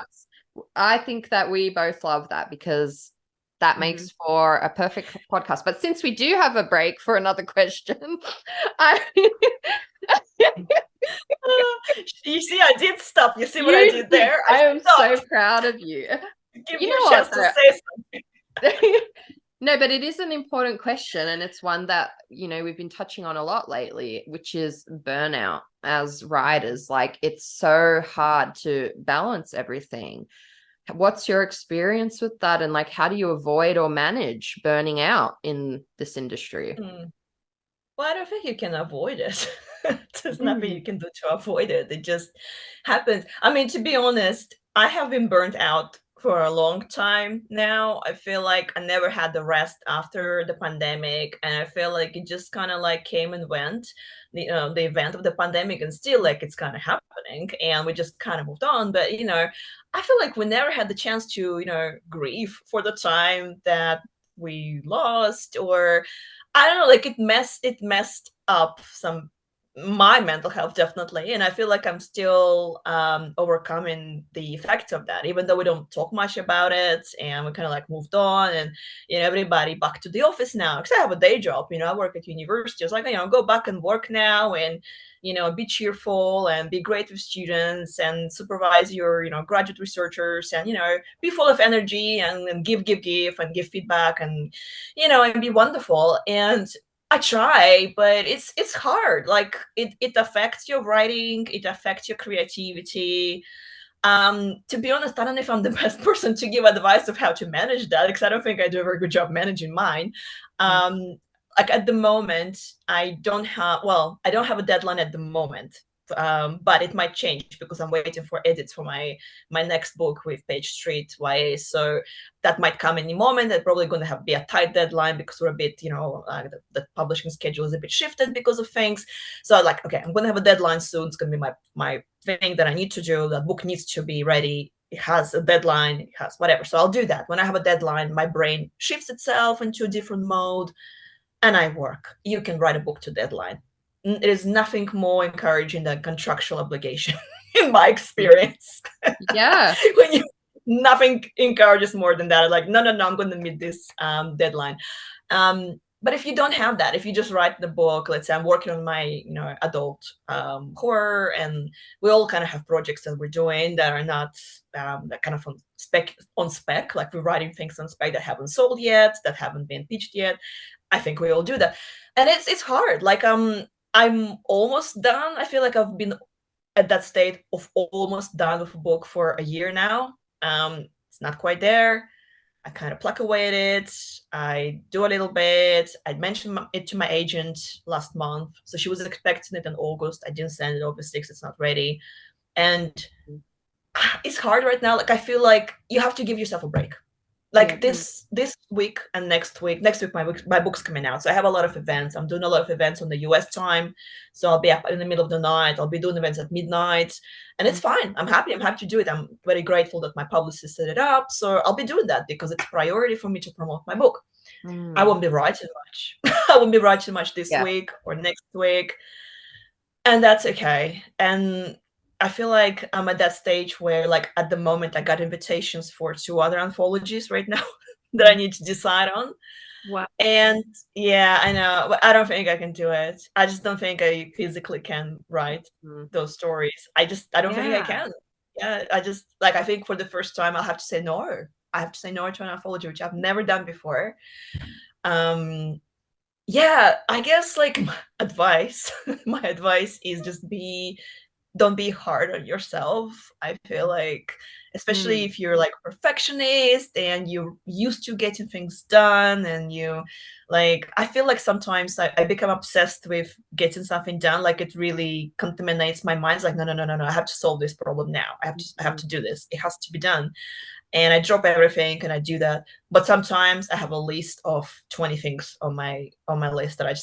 I think that we both love that, because that makes for a perfect podcast. But since we do have a break for another question, you see, I did stop. You see what I did there? I am so proud of you. Give you a chance to say something. No, but it is an important question, and it's one that we've been touching on a lot lately, which is burnout as writers. Like, it's so hard to balance everything. What's your experience with that, and like, how do you avoid or manage burning out in this industry? Well, I don't think you can avoid it. There's nothing you can do to avoid it. It just happens. I mean, to be honest, I have been burnt out for a long time now. I feel like I never had the rest after the pandemic, and I feel like it just kind of like came and went, the event of the pandemic, and still like it's kind of happening, and we just kind of moved on. But I feel like we never had the chance to grieve for the time that we lost, or I don't know, like it messed up my mental health, definitely. And I feel like I'm still overcoming the effects of that, even though we don't talk much about it, and we kind of like moved on, and everybody back to the office now, because I have a day job. I work at university. It's like, go back and work now, and be cheerful and be great with students and supervise your graduate researchers, and be full of energy, and give and give feedback, and and be wonderful. And I try, but it's hard. Like it affects your writing, it affects your creativity. To be honest, I don't know if I'm the best person to give advice of how to manage that, because I don't think I do a very good job managing mine. Like at the moment, I don't have a deadline at the moment. but it might change because I'm waiting for edits for my next book with Page Street YA. So that might come any moment. It's probably going to be a tight deadline because we're a bit, the publishing schedule is a bit shifted because of things. So like, okay, I'm going to have a deadline soon. It's going to be my thing that I need to do. That book needs to be ready. It has a deadline. It has whatever. So I'll do that. When I have a deadline, my brain shifts itself into a different mode, and I work. You can write a book to deadline. It is nothing more encouraging than contractual obligation, in my experience. Yeah. Nothing encourages more than that. Like, no, I'm going to meet this deadline. But if you don't have that, if you just write the book, let's say I'm working on my, adult horror, and we all kind of have projects that we're doing that are not that kind of on spec, like we're writing things on spec that haven't sold yet, that haven't been pitched yet. I think we all do that, and it's hard. Like I'm almost done. I feel like I've been at that state of almost done with a book for a year now. It's not quite there. I kind of pluck away at it. I do a little bit. I mentioned it to my agent last month. So she was expecting it in August. I didn't send it, obviously, because it's not ready. And it's hard right now. Like, I feel like you have to give yourself a break. Like this week and next week my book's coming out. So I have a lot of events. I'm doing a lot of events on the US time. So I'll be up in the middle of the night. I'll be doing events at midnight, and it's fine. I'm happy to do it. I'm very grateful that my publicist set it up. So I'll be doing that because it's a priority for me to promote my book. I won't be writing much. I won't be writing much this week or next week. And that's okay. And I feel like I'm at that stage where, like, at the moment, I got invitations for 2 other anthologies right now that I need to decide on. Wow. And yeah, I know, but I don't think I can do it. I just don't think I physically can write those stories. I don't think I can. Yeah, I think for the first time I'll have to say no. I have to say no to an anthology, which I've never done before. Yeah, I guess like my advice is just don't be hard on yourself. I feel like, especially if you're like a perfectionist and you're used to getting things done, and I feel like sometimes I become obsessed with getting something done. Like, it really contaminates my mind. It's like, no, I have to solve this problem now. I have to do this. It has to be done. And I drop everything and I do that. But sometimes I have a list of 20 things on my list that I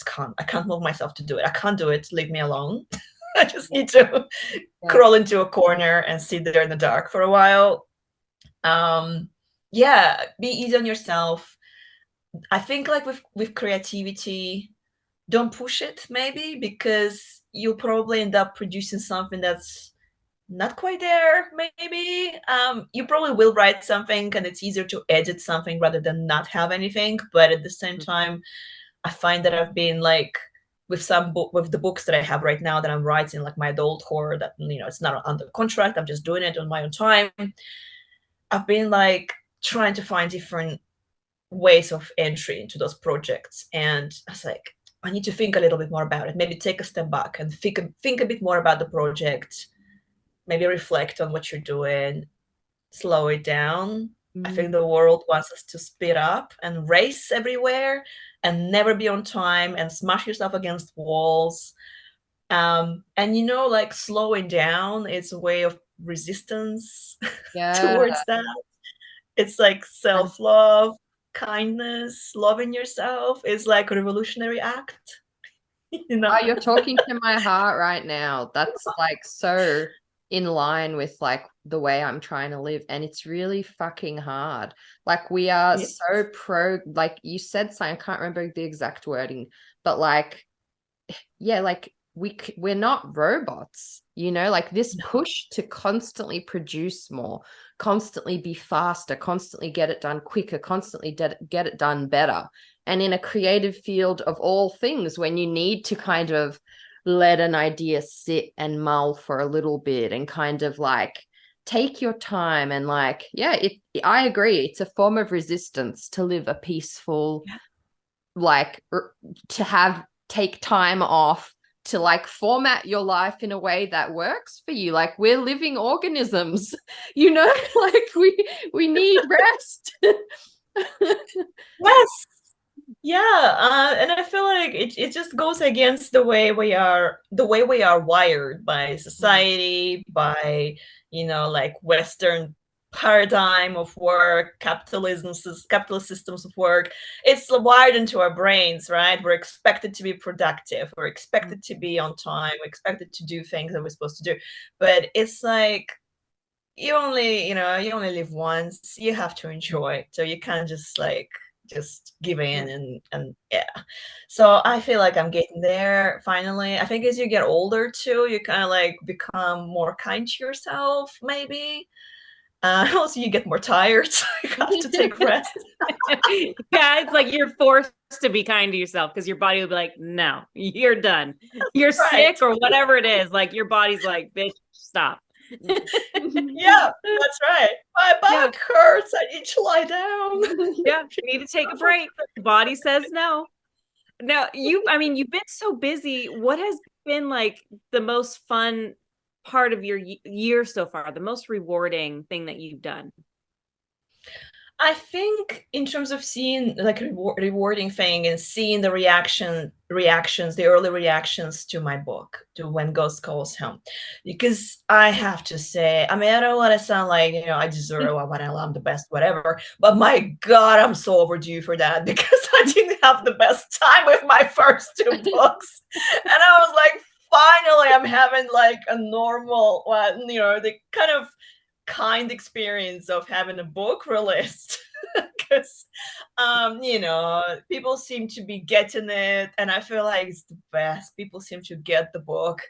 can't move myself to do it. I can't do it. Leave me alone. I just need to crawl into a corner and sit there in the dark for a while. Yeah, be easy on yourself. I think like with creativity, don't push it maybe, because you'll probably end up producing something that's not quite there, maybe. You probably will write something and it's easier to edit something rather than not have anything. But at the same time, I find that I've been like, with the books that I have right now that I'm writing, like my adult horror, that it's not under contract, I'm just doing it on my own time. I've been like trying to find different ways of entry into those projects, and I was like, I need to think a little bit more about it. Maybe take a step back and think a bit more about the project. Maybe reflect on what you're doing. Slow it down. I think the world wants us to speed up and race everywhere and never be on time and smash yourself against walls. And like, slowing down is a way of resistance towards that. It's like self-love, kindness, loving yourself is like a revolutionary act. Oh, you're talking to my heart right now. That's like so in line with like the way I'm trying to live, and it's really fucking hard. Like, we are so like you said something, I can't remember the exact wording, but like, yeah, like we're not robots, like this push to constantly produce more, constantly be faster, constantly get it done quicker, constantly get it done better. And in a creative field of all things, when you need to kind of let an idea sit and mull for a little bit and kind of like take your time, and like, I agree, it's a form of resistance to live a peaceful, like, to take time off to like format your life in a way that works for you. Like, we're living organisms, like we need rest. Yes. And I feel like it just goes against the way we are wired by society, by like Western paradigm of work, capitalist systems of work. It's wired into our brains, right? We're expected to be productive, we're expected to be on time, we're expected to do things that we're supposed to do. But it's like you only live once, you have to enjoy, so you can't just give in. And yeah, so I feel like I'm getting there finally. I think as you get older too, you kind of like become more kind to yourself, maybe. Also you get more tired, so you have to take rest. Yeah, it's like you're forced to be kind to yourself because your body will be like, no, you're done. You're Right. sick or whatever it is. Like your body's like, bitch, stop. Yeah, that's right. My Yeah. back hurts, I need to lie down. Yeah, you need to take a break. The body says no. Now, you've been so busy. What has been like the most fun part of your year so far? The most rewarding thing that you've done? I think in terms of seeing like rewarding thing and seeing the the early reactions to my book, to When Ghost Calls Home, because I have to say, I mean, I don't want to sound like I deserve what I'm the best, whatever. But my God, I'm so overdue for that because I didn't have the best time with my first two books, and I was like, finally, I'm having like a normal, the kind experience of having a book released because people seem to be getting it, and I feel like it's the best. People seem to get the book.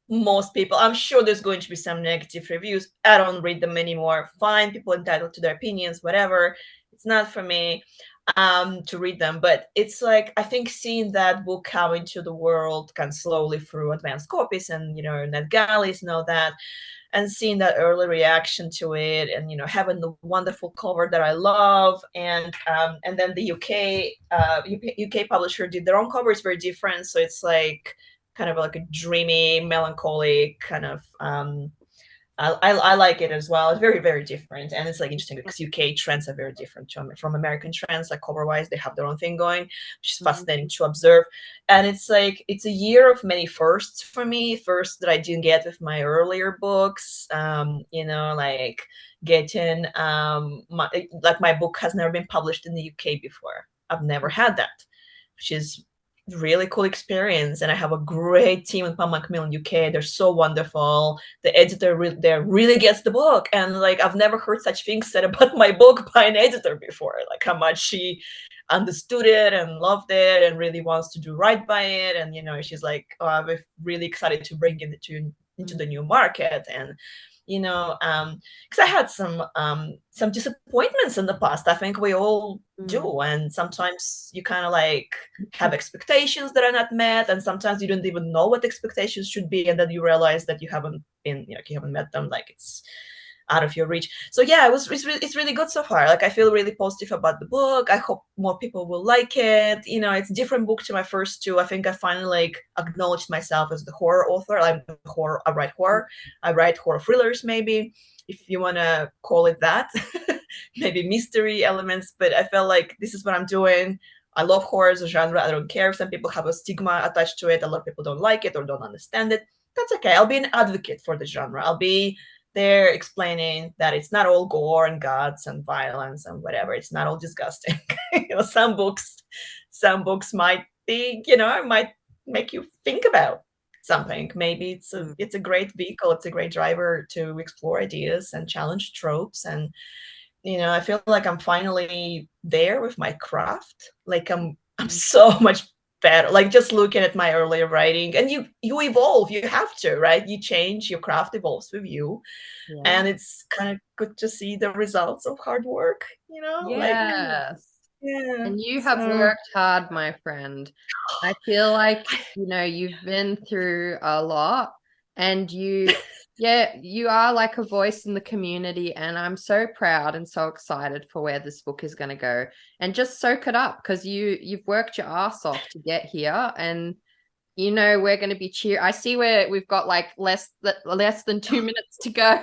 Most people, I'm sure there's going to be some negative reviews. I don't read them anymore. Fine, people entitled to their opinions, whatever. It's not for me to read them, but it's like I think seeing that book come into the world kind of slowly through advanced copies and net galleys and all that, and seeing that early reaction to it, and having the wonderful cover that I love, and then the UK publisher did their own cover. It's very different, so it's like kind of like a dreamy, melancholy kind of I like it as well. It's very, very different. And it's like interesting because UK trends are very different from American trends. Like cover wise, they have their own thing going, which is fascinating to observe. And it's like, it's a year of many firsts for me. First that I didn't get with my earlier books. Like getting, my book has never been published in the UK before. I've never had that, which is really cool experience. And I have a great team in Palm Macmillan UK. They're so wonderful. The editor there really gets the book, and like I've never heard such things said about my book by an editor before, like how much she understood it and loved it and really wants to do right by it. And she's like, oh, I'm really excited to bring it into the new market. And because I had some disappointments in the past. I think we all do, and sometimes you kind of like have expectations that are not met, and sometimes you don't even know what expectations should be, and then you realize that you haven't met them, like it's out of your reach. So yeah, it's really good so far. Like I feel really positive about the book. I hope more people will like it. It's a different book to my first two. I think I finally like acknowledged myself as the horror author. I write horror. I write horror thrillers, maybe, if you want to call it that. Maybe mystery elements, but I felt like this is what I'm doing. I love horror as a genre. I don't care if some people have a stigma attached to it. A lot of people don't like it or don't understand it. That's okay. I'll be an advocate for the genre. I'll be there explaining that it's not all gore and guts and violence and whatever. It's not all disgusting. Some books might be, might make you think about something. Maybe it's a great vehicle. It's a great driver to explore ideas and challenge tropes. And I feel like I'm finally there with my craft. Like I'm so much better. Like just looking at my earlier writing, and you evolve. You have to, right? You change. Your craft evolves with you, and it's kind of good to see the results of hard work. Yes. Yeah. And you have worked hard, my friend. I feel like, you've been through a lot, and you are like a voice in the community, and I'm so proud and so excited for where this book is going to go. And just soak it up, because you've worked your ass off to get here, and we're going to be I see where we've got like less than 2 minutes to go.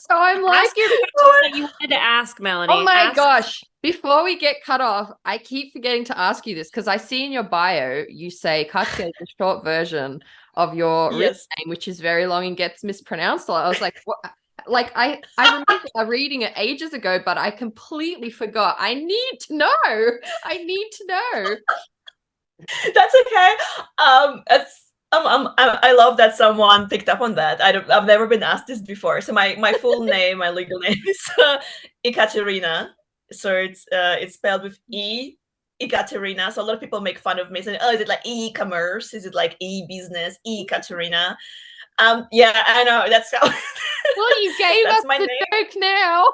So I'm like, Ask your question that you wanted to ask, Melanie. oh my Ask- gosh. Before we get cut off, I keep forgetting to ask you this because I see in your bio you say Katya is a short version of your real Yes. name, which is very long and gets mispronounced a lot. I was like, what? Like I remember reading it ages ago, but I completely forgot. I need to know. I need to know. That's okay. I love that someone picked up on that. I've never been asked this before. So my full name, my legal name is Ekaterina. So it's spelled with E, Ekaterina. So a lot of people make fun of me saying, "Oh, is it like e-commerce? Is it like e-business? Ekaterina?" Yeah, I know. That's how. Well, you gave us my the name. joke now.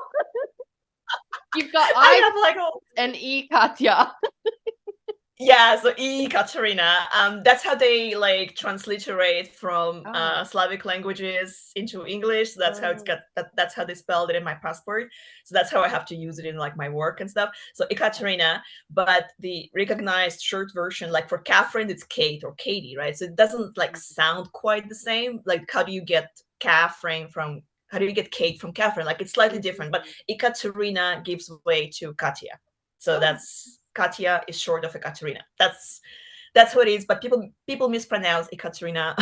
You've got I I have like all. and E Katya. Yeah, so Katerina. That's how they like transliterate from Oh. Slavic languages into English. So that's how it's Oh. got. That's how they spelled it in my passport. So that's how I have to use it in like my work and stuff. So Ekaterina, but the recognized short version, like for Catherine, it's Kate or Katie, right? So it doesn't like sound quite the same. Like how do you get Catherine from? How do you get Kate from Catherine? Like it's slightly different, but Ekaterina gives way to Katya. So that's Katya is short of Ekaterina. That's what it is. But people mispronounce Ekaterina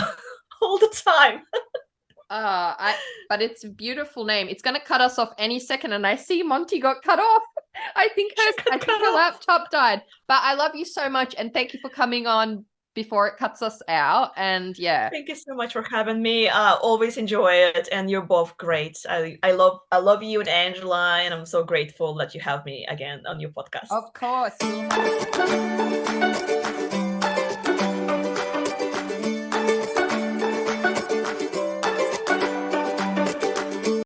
all the time. But it's a beautiful name. It's gonna cut us off any second, and I see Monty got cut off. I think her laptop died. But I love you so much, and thank you for coming on before it cuts us out. And yeah, thank you so much for having me. Always enjoy it, and you're both great. I love you and Angela, and I'm so grateful that you have me again on your podcast. of course.